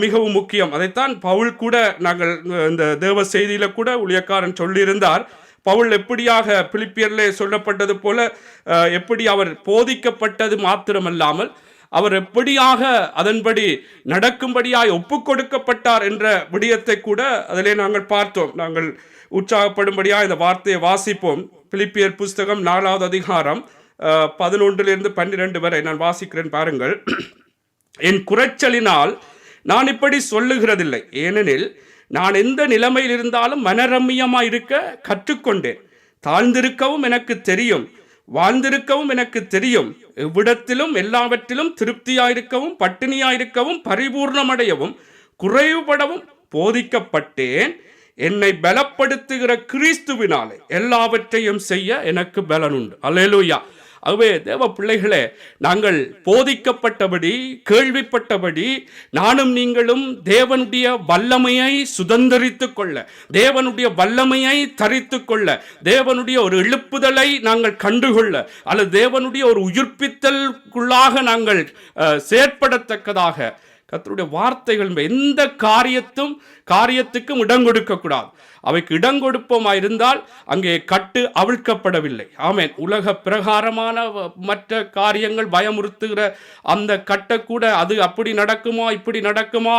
மிகவும் முக்கியம். அதைத்தான் பவுல் கூட நாங்கள் இந்த தேவ செய்தியில கூட ஊழியக்காரன் சொல்லியிருந்தார். பவுல் எப்படியாக பிலிப்பியர்லே சொல்லப்பட்டது போல எப்படி அவர் போதிக்கப்பட்டது மாத்திரமல்லாமல் அவர் எப்படியாக அதன்படி நடக்கும்படியாய் ஒப்பு கொடுக்கப்பட்டார் என்ற விடயத்தை கூட அதிலே நாங்கள் பார்த்தோம். நாங்கள் உற்சாகப்படும்படியாக இந்த வார்த்தையை வாசிப்போம். பிலிப்பியர் புஸ்தகம் 4வது அதிகாரம் 11 12 வரை நான் வாசிக்கிறேன். பாருங்கள். என் குறைச்சலினால் நான் இப்படி சொல்லுகிறதில்லை, ஏனெனில் நான் எந்த நிலைமையில் இருந்தாலும் மனரம்மியமாய் இருக்க கற்றுக்கொண்டேன். தாழ்ந்திருக்கவும் எனக்கு தெரியும், வாழ்ந்திருக்கவும் எனக்கு தெரியும். எவ்விடத்திலும் எல்லாவற்றிலும் திருப்தியாயிருக்கவும் பட்டினியாயிருக்கவும் பரிபூர்ணமடையவும் குறைவுபடவும் போதிக்கப்பட்டேன். என்னை பலப்படுத்துகிற கிறிஸ்துவினாலே எல்லாவற்றையும் செய்ய எனக்கு பலனுண்டு. அல்லேலூயா. ஆகவே தேவ பிள்ளைகளே, நாங்கள் போதிக்கப்பட்டபடி கேள்விப்பட்டபடி நானும் நீங்களும் தேவனுடைய வல்லமையை சுதந்திரித்து கொள்ள, தேவனுடைய வல்லமையை தரித்து கொள்ள, தேவனுடைய ஒரு எழுப்புதலை நாங்கள் கண்டுகொள்ள, அல்லது தேவனுடைய ஒரு உயிர்ப்பித்தலுக்குள்ளாக நாங்கள் செயற்படத்தக்கதாக கர்த்தருடைய வார்த்தைகள் எந்த காரியத்துக்கும் இடம் கொடுக்கக்கூடாது. அவைக்கு இடம் கொடுப்போமா இருந்தால் அங்கே கட்டு அவிழ்க்கப்படவில்லை. ஆமேன். உலக பிரகாரமான மற்ற காரியங்கள் பயமுறுத்துகிற அந்த கட்டை கூட அது அப்படி நடக்குமா இப்படி நடக்குமா,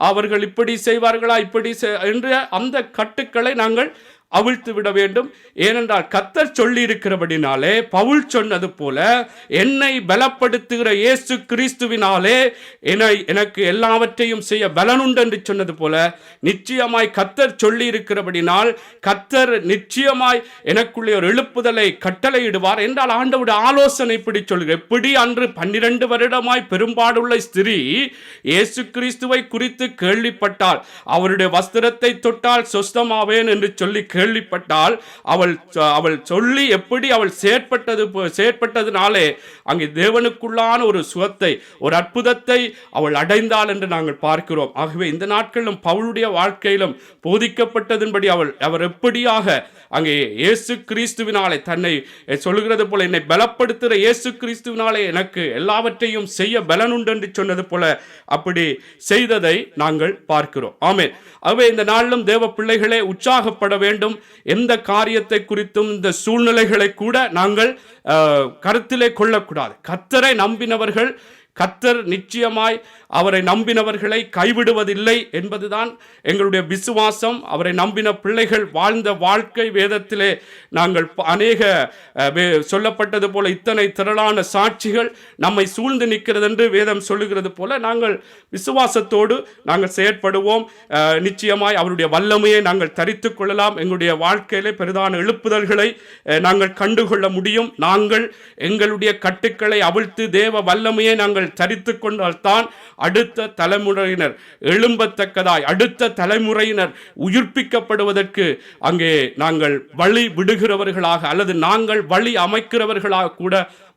அவர்கள் இப்படி செய்வார்களா இப்படி என்ற அந்த கட்டுக்களை நாங்கள் அவிழ்த்து விட வேண்டும். ஏனென்றால் கர்த்தர் சொல்லி இருக்கிறபடினாலே, பவுல் சொன்னது போல, என்னை பலப்படுத்துகிற இயேசு கிறிஸ்துவினாலே எனக்கு எல்லாவற்றையும் செய்ய பலனுண்டு என்று சொன்னது போல, நிச்சயமாய் கர்த்தர் சொல்லி இருக்கிறபடினால் கர்த்தர் நிச்சயமாய் எனக்குள்ளே ஒரு எழுப்புதலை கட்டளையிடுவார் என்றால் ஆண்டவருடைய ஆலோசனை இப்படி சொல்கிறேன். எப்படி அன்று 12 வருடமாய் பெரும்பாடுள்ள ஸ்திரீ இயேசு கிறிஸ்துவை குறித்து கேள்விப்பட்டால், அவருடைய வஸ்திரத்தை தொட்டால் சொஸ்தமாவேன் என்று சொல்லி கேள்விப்பட்டால், அவள் சொல்லி எப்படி அவள் செயற்பட்டதுனாலே அங்கே தேவனுக்குள்ளான ஒரு சுகத்தை, ஒரு அற்புதத்தை அவள் அடைந்தாள் என்று நாங்கள் பார்க்கிறோம். ஆகவே இந்த நாட்களிலும் பவுலுடைய வாழ்க்கையிலும் போதிக்கப்பட்டதின்படி அவர் எப்படியாக அங்கே இயேசு கிறிஸ்துவினாலே தன்னை சொல்லுகிறது போல, என்னை பலப்படுத்துகிற இயேசு கிறிஸ்துவினாலே எனக்கு எல்லாவற்றையும் செய்ய பலனுண்டு என்று சொன்னது போல அப்படி செய்ததை நாங்கள் பார்க்கிறோம். ஆமென். ஆகவே இந்த நாளிலும் தேவ பிள்ளைகளே உற்சாகப்பட வேண்டும். எந்த காரியத்தை குறித்தும் இந்த சூழ்நிலைகளை கூட நாங்கள் கருத்திலே கொள்ளக்கூடாது. கர்த்தரை நம்பினவர்கள், கர்த்தர் நிச்சயமாய் அவரை நம்பினவர்களை கைவிடுவதில்லை என்பதுதான் எங்களுடைய விசுவாசம். அவரை நம்பின பிள்ளைகள் வாழ்ந்த வாழ்க்கை வேதத்திலே நாங்கள் அநேக சொல்லப்பட்டது போல இத்தனை திரளான சாட்சிகள் நம்மை சூழ்ந்து நிற்கிறது என்று வேதம் சொல்லுகிறது போல நாங்கள் விசுவாசத்தோடு நாங்கள் செயற்படுவோம். நிச்சயமாய் அவருடைய வல்லமையை நாங்கள் தரித்து கொள்ளலாம். எங்களுடைய வாழ்க்கையிலே பெரிதான எழுப்புதல்களை நாங்கள் கண்டுகொள்ள முடியும். நாங்கள் எங்களுடைய கட்டுக்களை அவிழ்த்து தேவ வல்லமையை நாங்கள் தரித்து கொண்டால்தான் அடுத்த தலைமுறையினர் எழும்பத்தக்கதாய், அடுத்த தலைமுறையினர் உயிர்ப்பிக்கப்படுவதற்கு அங்கே நாங்கள் வழி விடுகிறவர்களாக அல்லது நாங்கள் வழி அமைக்கிறவர்களாக கூட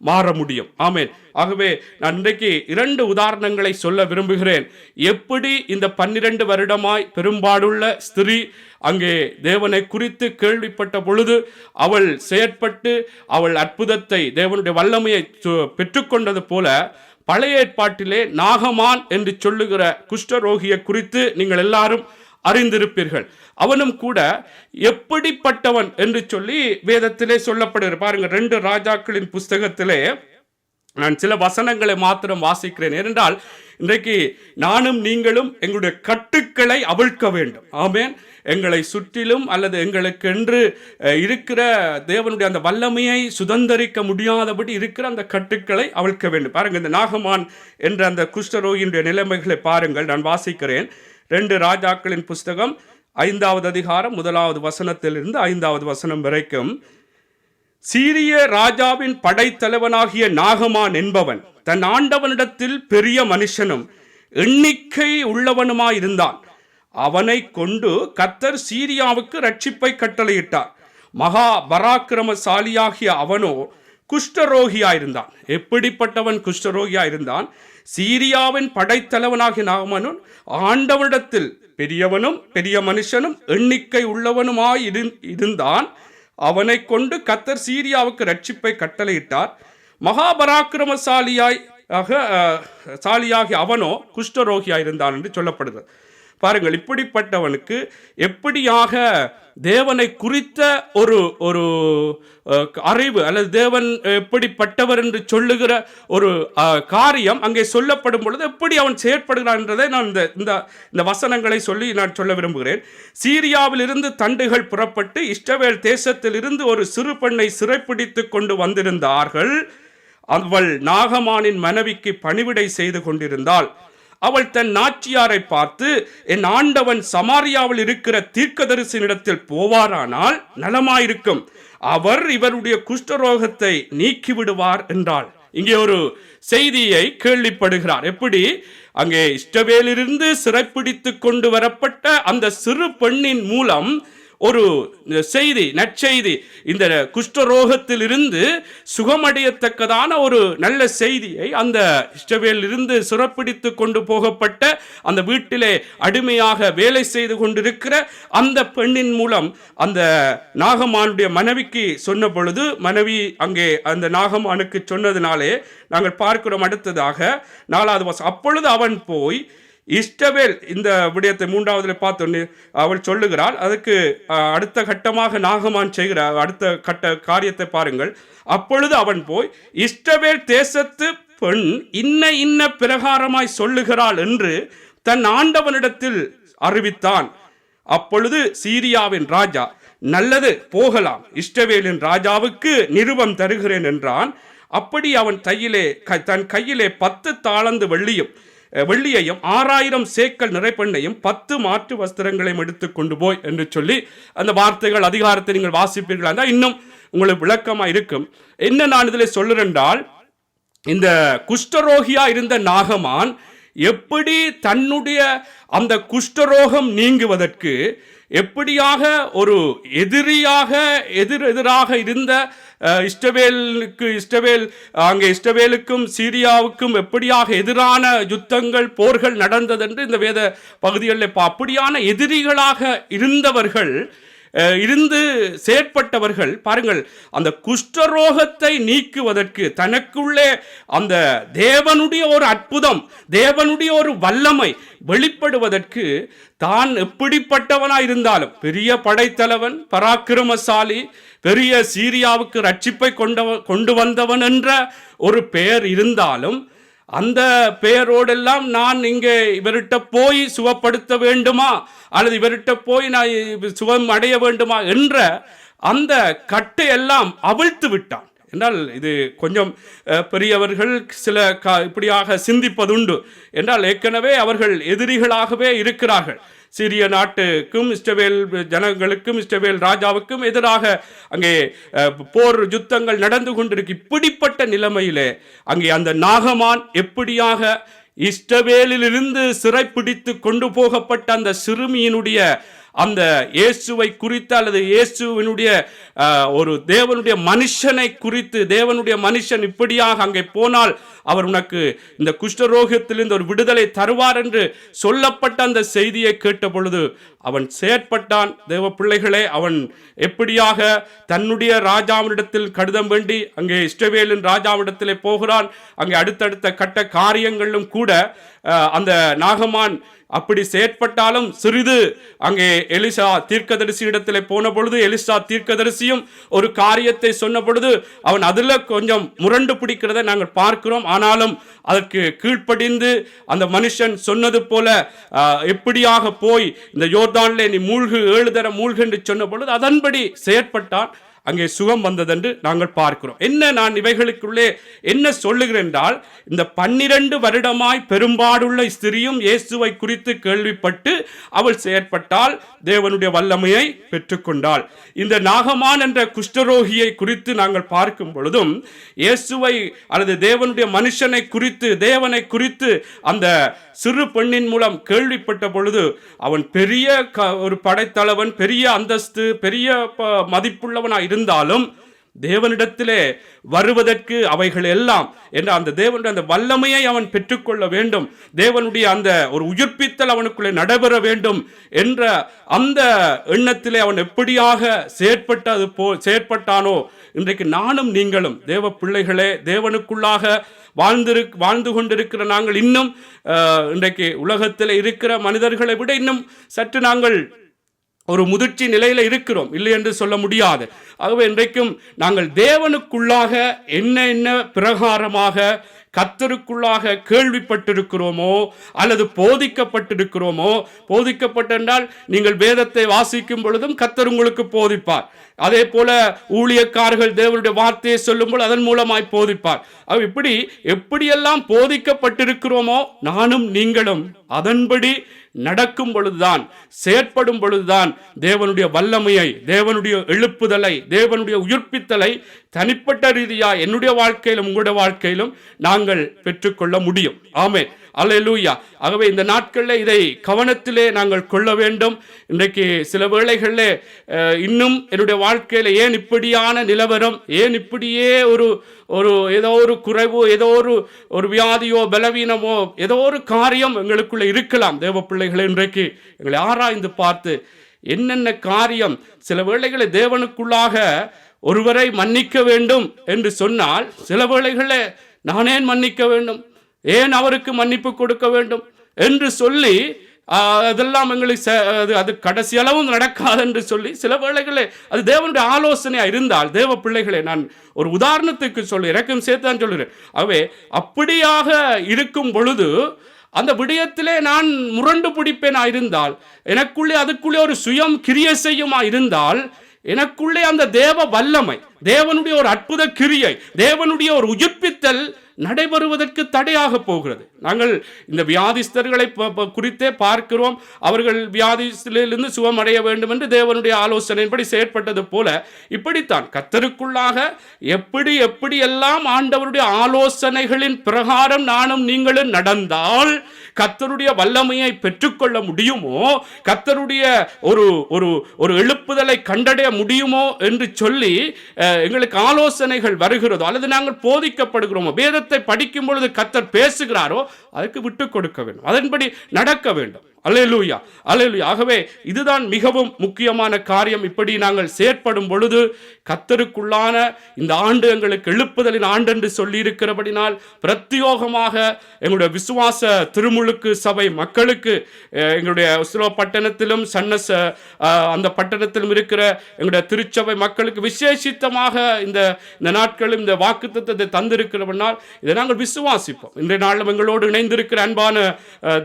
மாற முடியும். ஆமென். ஆகவே நான் இன்றைக்கு 2 உதாரணங்களை சொல்ல விரும்புகிறேன். எப்படி இந்த 12 வருடமாய் பெரும்பாடுள்ள ஸ்திரீ அங்கே தேவனை குறித்து கேள்விப்பட்ட பொழுது அவள் செயற்பட்டு அவள் அற்புதத்தை, தேவனுடைய வல்லமையை பெற்றுக்கொண்டது போல, பழைய ஏற்பாட்டிலே நாகமான் என்று சொல்லுகிற குஷ்டரோகியை குறித்து நீங்கள் எல்லாரும் அறிந்திருப்பீர்கள். அவனும் கூட எப்படிப்பட்டவன் என்று சொல்லி வேதத்திலே சொல்லப்படுகிற பாருங்க. 2 ராஜாக்களின் புஸ்தகத்திலே நான் சில வசனங்களை மாத்திரம் வாசிக்கிறேன். ஏனென்றால் இன்றைக்கு நானும் நீங்களும் எங்களுடைய கட்டுக்களை அவிழ்க்க வேண்டும். ஆமென். எங்களை சுற்றிலும் அல்லது எங்களுக்கென்று இருக்கிற தேவனுடைய அந்த வல்லமையை சுதந்தரிக்க முடியாதபடி இருக்கிற அந்த கட்டுக்களை அவிழ்க்க வேண்டும். பாருங்கள், இந்த நாகமான் என்ற அந்த குஷ்டரோகியினுடைய நிலைமைகளை பாருங்கள். நான் வாசிக்கிறேன். 2 ராஜாக்களின் புஸ்தகம் 5வது அதிகாரம் 1வது வசனத்திலிருந்து 5வது வசனம் வரைக்கும். சீரிய ராஜாவின் படைத்தலைவனாகிய நாகமான் என்பவன் தன் ஆண்டவனிடத்தில் பெரிய மனுஷனும் எண்ணிக்கை உள்ளவனுமாயிருந்தான். அவனை கொண்டு கர்த்தர் சீரியாவுக்கு ரட்சிப்பை கட்டளையிட்டார். மகா பராக்கிரமசாலியாகிய அவனோ குஷ்டரோகியாயிருந்தான். எப்படிப்பட்டவன் குஷ்டரோகியாயிருந்தான்? சீரியாவின் படைத்தலைவனாகிய நாகமானும் ஆண்டவனிடத்தில் பெரியவனும் பெரிய மனுஷனும் எண்ணிக்கை உள்ளவனுமாய் இருந்தான். அவனை கொண்டு கர்த்தர் சீரியாவுக்கு ரட்சிப்பை கட்டளையிட்டார். மகாபராக்கிரமசாலியாகிய அவனோ குஷ்டரோகியாயிருந்தான் என்று சொல்லப்படுகிறது. பாருங்கள், இப்படிப்பட்டவனுக்கு எப்படியாக தேவனை குறித்த ஒரு அறிவு அல்லது தேவன் எப்படிப்பட்டவர் என்று சொல்லுகிற ஒரு காரியம் அங்கே சொல்லப்படும் பொழுது எப்படி அவன் செயற்படுகிறான் என்றதை நான் இந்த வசனங்களை சொல்லி நான் சொல்ல விரும்புகிறேன். சீரியாவில் இருந்து தண்டுகள் புறப்பட்டு இஸ்ரவேல் தேசத்தில் இருந்து ஒரு சிறு பெண்ணை சிறைப்பிடித்து கொண்டு வந்திருந்தார்கள். அவள் நாகமானின் மனைவிக்கு பணிவிடை செய்து கொண்டிருந்தாள். அவள் தன் நாச்சியாரை பார்த்து, என் ஆண்டவன் சமாரியாவில் இருக்கிற தீர்க்கதரிசனிடத்தில் போவாரானால் நலமாயிருக்கும், அவர் இவருடைய குஷ்டரோகத்தை நீக்கிவிடுவார் என்றாள். இங்கே ஒரு செய்தியை கேள்விப்படுகிறார். எப்படி? அங்கே இஸ்ரவேலிலிருந்து சிறைப்பிடித்து கொண்டு வரப்பட்ட அந்த சிறு பெண்ணின் மூலம் ஒரு செய்தி, நற்செய்தி, இந்த குஷ்டரோகத்தில் இருந்து சுகமடையத்தக்கதான ஒரு நல்ல செய்தியை அந்த இஸ்ரவேலில் இருந்து சிறைப்பிடித்து கொண்டு போகப்பட்ட அந்த வீட்டிலே அடிமையாக வேலை செய்து கொண்டிருக்கிற அந்த பெண்ணின் மூலம் அந்த நாகமானுடைய மனைவிக்கு சொன்ன பொழுது, மனைவி அங்கே அந்த நாகமானுக்கு சொன்னதினாலே நாங்கள் பார்க்கிறோம். அடுத்ததாக 4வது வசனம். அப்பொழுது அவன் போய் இஸ்ரவேல், இந்த விடயத்தை 3வதுல பார்த்தோன்னு அவள் சொல்லுகிறாள். அதுக்கு அடுத்த கட்டமாக நாகமான் செய்கிற அடுத்த கட்ட காரியத்தை பாருங்கள். அப்பொழுது அவன் போய் இஸ்ரவேல் தேசத்து பெண் இன்ன பிரகாரமாய் சொல்லுகிறாள் என்று தன் ஆண்டவனிடத்தில் அறிவித்தான். அப்பொழுது சீரியாவின் ராஜா நல்லது போகலாம், இஷ்டவேலின் ராஜாவுக்கு நிருபம் தருகிறேன் என்றான். அப்படி அவன் தன் கையிலே 10 தாலந்து வெள்ளியையும் 6000 சேக்கல் நிறைப்பெண்ணையும் 10 மாற்று வஸ்திரங்களையும் எடுத்து கொண்டு போய் என்று சொல்லி அந்த வார்த்தைகள் அதிகாரத்தை நீங்கள் வாசிப்பீர்களா இருந்தால் இன்னும் உங்களுக்கு விளக்கமா இருக்கும். என்ன நான் இதில் சொல்லுறேன்றால், இந்த குஷ்டரோகியா இருந்த நாகமான் எப்படி தன்னுடைய அந்த குஷ்டரோகம் நீங்குவதற்கு எப்படியாக ஒரு எதிராக இருந்த இஸ்ரவேலுக்கும் சீரியாவுக்கும் எப்படியாக எதிரான யுத்தங்கள் போர்கள் நடந்ததென்று இந்த வேத பகுதிகளில் அப்படியான எதிரிகளாக இருந்தவர்கள் இருந்து செயற்பட்டவர்கள் பாருங்கள், அந்த குஷ்டரோகத்தை நீக்குவதற்கு தனக்குள்ளே அந்த தேவனுடைய ஒரு அற்புதம், தேவனுடைய ஒரு வல்லமை வெளிப்படுவதற்கு தான் எப்படிப்பட்டவனாய் இருந்தாலும், பெரிய படைத்தலைவன், பராக்கிரமசாலி, பெரிய சீரியாவுக்கு ரட்சிப்பை கொண்டு வந்தவன் என்ற ஒரு பெயர் இருந்தாலும், அந்த பெயரோடெல்லாம் நான் இங்கே இவர்கிட்ட போய் சுகப்படுத்த வேண்டுமா அல்லது இவர்கிட்ட போய் நான் சுகம் அடைய வேண்டுமா என்ற அந்த கட்டை எல்லாம் அவிழ்த்து விட்டான். என்றால் இது கொஞ்சம் பெரியவர்கள் சில இப்படியாக சிந்திப்பதுண்டு. என்றால் ஏற்கனவே அவர்கள் எதிரிகளாகவே இருக்கிறார்கள். சிரிய நாட்டுக்கும் இஸ்ரவேல் ஜனங்களுக்கும் இஸ்ரவேல் ராஜாவுக்கும் எதிராக அங்கே போர் யுத்தங்கள் நடந்து கொண்டிருக்கு. இப்படிப்பட்ட நிலைமையிலே அங்கே அந்த நாகமான் எப்படியாக இஸ்ரவேலிலிருந்து சிறைப்பிடித்து கொண்டு போகப்பட்ட அந்த சிறுமியினுடைய அந்த இயேசுவை குறித்து அல்லது இயேசுவினுடைய ஒரு தேவனுடைய மனுஷனை குறித்து, தேவனுடைய மனுஷன் இப்படியாக அங்கே போனால் அவர் உனக்கு இந்த குஷ்டரோகத்திலிருந்து ஒரு விடுதலை தருவார் என்று சொல்லப்பட்ட அந்த செய்தியை கேட்ட பொழுது அவன் செயற்பட்டான். தேவ பிள்ளைகளே, அவன் எப்படியாக தன்னுடைய ராஜாவினிடத்தில் கடிதம் வேண்டி அங்கே இஸ்ரவேலின் ராஜாவிடத்திலே போகிறான். அங்கே அடுத்தடுத்த கட்ட காரியங்களும் கூட அந்த நாகமான் அப்படி செயற்பட்டாலும் சிறிது அங்கே எலிசா தீர்க்கதரிசி இடத்திலே போன பொழுது எலிசா தீர்க்கதரிசியும் ஒரு காரியத்தை சொன்ன பொழுது அவன் அதில் கொஞ்சம் முரண்டு பிடிக்கிறதை நாங்கள் பார்க்கிறோம். ஆனாலும் அதற்கு கீழ்ப்படிந்து அந்த மனுஷன் சொன்னது போல எப்படியாக போய் இந்த யோர்தானிலே நீ மூழ்கு 7 தரம் மூழ்கு என்று சொன்ன பொழுது அதன்படி செயற்பட்டான். அங்கே சுகம் வந்ததென்று நாங்கள் பார்க்கிறோம். என்ன நான் இவைகளுக்குள்ளே என்ன சொல்லுகிறேன் என்றால், இந்த 12 வருடமாய் பெரும்பாடுள்ள ஸ்திரியும் இயேசுவை குறித்து கேள்விப்பட்டு அவள் செயற்பட்டால் தேவனுடைய வல்லமையை பெற்றுக்கொண்டாள். இந்த நாகமான் என்ற குஷ்டரோகியை குறித்து நாங்கள் பார்க்கும் பொழுதும் இயேசுவை அல்லது தேவனுடைய மனுஷனை குறித்து, தேவனை குறித்து அந்த சிறு பெண்ணின் மூலம் கேள்விப்பட்ட பொழுது அவன் பெரிய ஒரு படைத்தலைவன், பெரிய அந்தஸ்து, பெரிய மதிப்புள்ளவனாய் இருந்தாலும் தேவனிடத்திலே வருவதற்கு அவைகள் எல்லாம் என்ற அந்த தேவனுடைய அந்த வல்லமையை அவன் பெற்றுக்கொள்ள வேண்டும், தேவனுடைய அந்த ஒரு உயிர்ப்பித்தல் அவனுக்குள்ளே நடைபெற வேண்டும் என்ற அந்த எண்ணத்திலே அவன் எப்படியாக செயற்பட்டானோ இன்றைக்கு நானும் நீங்களும் தேவ பிள்ளைகளே, தேவனுக்குள்ளாக வாழ்ந்து கொண்டிருக்கிற நாங்கள் இன்னும் இன்றைக்கு உலகத்தில் இருக்கிற மனிதர்களை விட இன்னும் சற்று நாங்கள் ஒரு முதிர்ச்சி நிலையில் இருக்கிறோம், இல்லை என்று சொல்ல முடியாது. ஆகவே இன்றைக்கும் நாங்கள் தேவனுக்குள்ளாக என்ன பிரகாரமாக கர்த்தருக்குள்ளாக கேள்விப்பட்டிருக்கிறோமோ அல்லது போதிக்கப்பட்டிருக்கிறோமோ, போதிக்கப்பட்டென்றால் நீங்கள் வேதத்தை வாசிக்கும் பொழுதும் கர்த்தர் உங்களுக்கு போதிப்பார். அதே போல ஊழியக்காரர்கள் தேவனுடைய வார்த்தையை சொல்லும்போது அதன் மூலமாய் போதிப்பார். இப்படி எப்படியெல்லாம் போதிக்கப்பட்டிருக்கிறோமோ நானும் நீங்களும் அதன்படி நடக்கும் பொழுதுதான், செயற்படும் பொழுதுதான் தேவனுடைய வல்லமையை, தேவனுடைய எழுப்புதலை, தேவனுடைய உயிர்ப்பித்தலை தனிப்பட்ட ரீதியா என்னுடைய வாழ்க்கையிலும் உங்களுடைய வாழ்க்கையிலும் நாங்கள் பெற்றுக்கொள்ள முடியும். ஆமென், அல்லேலூயா. ஆகவே இந்த நாட்களில் இதை கவனத்திலே நாங்கள் கொள்ள வேண்டும். இன்றைக்கு சில வேளைகளில் இன்னும் என்னுடைய வாழ்க்கையில் ஏன் இப்படியான நிலவரம், ஏன் இப்படியே ஏதோ ஒரு குறைவோ, ஏதோ ஒரு வியாதியோ, பலவீனமோ, ஏதோ ஒரு காரியம் எங்களுக்குள்ள இருக்கலாம். தேவ பிள்ளைகளை இன்றைக்கு எங்களை ஆராய்ந்து பார்த்து என்னென்ன காரியம், சில வேளைகளை தேவனுக்குள்ளாக ஒருவரை மன்னிக்க வேண்டும் என்று சொன்னால் சில வேளைகளை நான் ஏன் மன்னிக்க வேண்டும், ஏன் அவருக்கு மன்னிப்பு கொடுக்க வேண்டும் என்று சொல்லி அதெல்லாம் எங்களுக்கு அது கடைசி அளவும் நடக்காது என்று சொல்லி சில வேளைகளே அது தேவனுடைய ஆலோசனையாக இருந்தால், தேவ பிள்ளைகளை நான் ஒரு உதாரணத்துக்கு சொல்லி இறக்கம் சேர்த்து தான் சொல்கிறேன். ஆகவே அப்படியாக இருக்கும் பொழுது அந்த விடயத்திலே நான் முரண்டு பிடிப்பேனா இருந்தால், எனக்குள்ளே அதுக்குள்ளே ஒரு சுயம் கிரிய செய்யுமா இருந்தால் எனக்குள்ளே அந்த தேவ வல்லமை, தேவனுடைய ஒரு அற்புத கிரியை, தேவனுடைய ஒரு உயிர்ப்பித்தல் நடைபெறுவதற்கு தடையாக போகிறது. நாங்கள் இந்த வியாதிஸ்தர்களை குறித்தே பார்க்கிறோம். அவர்கள் வியாதியிலிருந்து சுகமடைய வேண்டும் என்று தேவனுடைய ஆலோசனையின்படி செயற்பட்டது போல இப்படித்தான் கர்த்தருக்குள்ளாக எப்படி எல்லாம் ஆண்டவருடைய ஆலோசனைகளின் பிரகாரம் நானும் நீங்களும் நடந்தால் கர்த்தருடைய வல்லமையை பெற்றுக்கொள்ள முடியுமோ, கர்த்தருடைய ஒரு ஒரு ஒரு எழுப்புதலை கண்டடைய முடியுமோ என்று சொல்லி எங்களுக்கு ஆலோசனைகள் வருகிறதோ அல்லது நாங்கள் போதிக்கப்படுகிறோமோ, வேதத்தை படிக்கும் பொழுது கர்த்தர் பேசுகிறாரோ அதுக்கு விட்டு கொடுக்க வேண்டும், அதன்படி நடக்க வேண்டும். அல்லேலூயா, அல்லேலூயா. ஆகவே இதுதான் மிகவும் முக்கியமான காரியம். இப்படி நாங்கள் செயற்படும் பொழுது கர்த்தருக்குள்ளான இந்த ஆண்டு எங்களுக்கு எழுப்புதலின் ஆண்டு என்று சொல்லி இருக்கிறபடினால் பிரத்யோகமாக எங்களுடைய விசுவாச திருமுழுக்கு சபை மக்களுக்கு, எங்களுடைய உஸ்லோ பட்டணத்திலும் சன்னஸ் அந்த பட்டணத்திலும் இருக்கிற எங்களுடைய திருச்சபை மக்களுக்கு விசேஷித்தமாக இந்த நாட்களும் இந்த வாக்குத்தத்தத்தை தந்திருக்கிறபடினால் இதை நாங்கள் விசுவாசிப்போம். இன்றைய நாளும் எங்களோடு இணைந்திருக்கிற அன்பான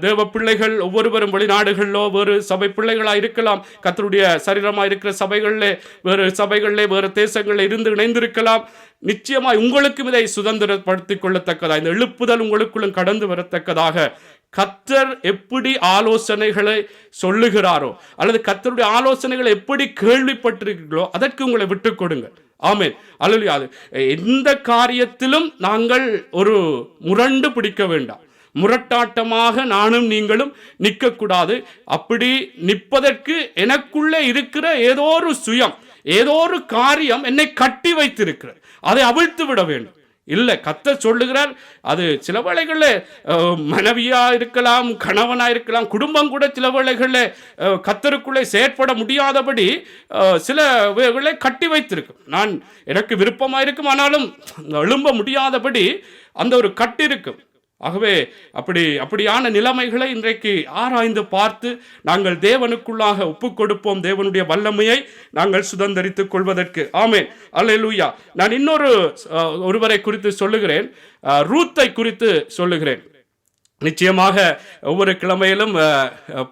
தேவ பிள்ளைகள் ஒவ்வொருவரும் வெளிநாடுகளிலோ வேறு சபை பிள்ளைகளாக இருக்கலாம், கர்த்தருடைய சரீரமாக இருக்கிற சபைகளிலே வேறு சபைகளிலே வேறு தேசங்களில் இருந்து இணைந்திருக்கலாம். நிச்சயமாய் உங்களுக்கும் இதை சுதந்திரப்படுத்திக் கொள்ளத்தக்கதாக, இந்த எழுப்புதல் உங்களுக்குள்ளும் கடந்து வரத்தக்கதாக கர்த்தர் எப்படி ஆலோசனைகளை சொல்லுகிறாரோ அல்லது கர்த்தருடைய ஆலோசனைகளை எப்படி கேள்விப்பட்டிருக்கிறீர்களோ அதற்கு உங்களை விட்டுக் கொடுங்க. ஆமென், அல்லேலூயா. எந்த காரியத்திலும் நாங்கள் ஒரு முரண்டு பிடிக்க வேண்டாம், முரட்டாட்டமாக நானும் நீங்களும் நிற்கக்கூடாது. அப்படி நிற்பதற்கு எனக்குள்ளே இருக்கிற ஏதோ ஒரு சுயம், ஏதோ ஒரு காரியம் என்னை கட்டி வைத்திருக்கிறது, அதை அவிழ்த்து விட வேண்டும். இல்லை, கர்த்தர் சொல்லுகிறார். அது சில வேளைகளில் மனைவியா இருக்கலாம், கணவனா இருக்கலாம், குடும்பம் கூட சில வேளைகளில் கர்த்தருக்குள்ளே செயற்பட முடியாதபடி சில வேளைகளை கட்டி வைத்திருக்கும். எனக்கு விருப்பமாக இருக்கும், ஆனாலும் எழும்ப முடியாதபடி அந்த ஒரு கட்டு இருக்கும். ஆகவே அப்படியான நிலைமைகளை இன்றைக்கு ஆராய்ந்து பார்த்து நாங்கள் தேவனுக்குள்ளாக ஒப்புக் கொடுப்போம், தேவனுடைய வல்லமையை நாங்கள் சுதந்தரித்துக் கொள்வதற்கு. ஆமென், அல்லேலூயா. நான் ஒருவரை குறித்து சொல்லுகிறேன், ரூத்தை குறித்து சொல்லுகிறேன். நிச்சயமாக ஒவ்வொரு கிழமையிலும்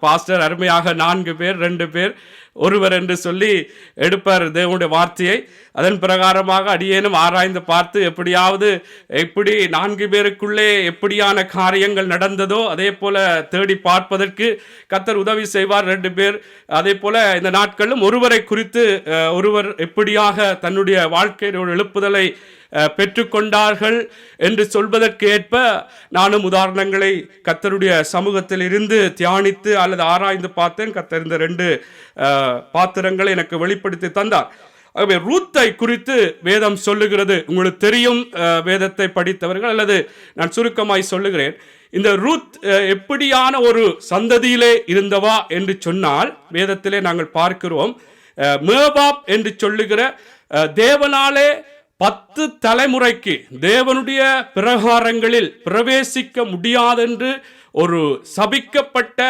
பாஸ்டர் அருமையாக 4 பேர் 2 பேர் ஒருவர் என்று சொல்லி எடுப்பார் தேவனுடைய வார்த்தையை. அதன் பிரகாரமாக அடியேனும் ஆராய்ந்து பார்த்து எப்படி 4 பேருக்குள்ளே எப்படியான காரியங்கள் நடந்ததோ அதே போல தேடி பார்ப்பதற்கு கர்த்தர் உதவி செய்வார். 2 பேர் அதே போல இந்த நாட்களிலும் ஒருவரை குறித்து ஒருவர் எப்படியாக தன்னுடைய வாழ்க்கையில் ஒரு எழுப்புதலை பெற்றுக்கொண்டார்கள் என்று சொல்வதற்கு ஏற்ப நானும் உதாரணங்களை கர்த்தருடைய சமூகத்தில் இருந்து தியானித்து அல்லது ஆராய்ந்து பார்த்தேன். கர்த்தர் இந்த 2 பாத்திரங்களை எனக்கு வெளிப்படுத்தி தந்தார். ஆகவே ரூத்தை குறித்து வேதம் சொல்லுகிறது. உங்களுக்கு தெரியும், வேதத்தை படித்தவர்கள், அல்லது நான் சுருக்கமாய் சொல்லுகிறேன். இந்த ரூத் எப்படியான ஒரு சந்ததியிலே இருந்தவா என்று சொன்னால் வேதத்திலே நாங்கள் பார்க்கிறோம். மோவாப் என்று சொல்லுகிற தேவனாலே 10 தலைமுறைக்கு தேவனுடைய பிரகாரங்களில் பிரவேசிக்க முடியாதென்று ஒரு சபிக்கப்பட்ட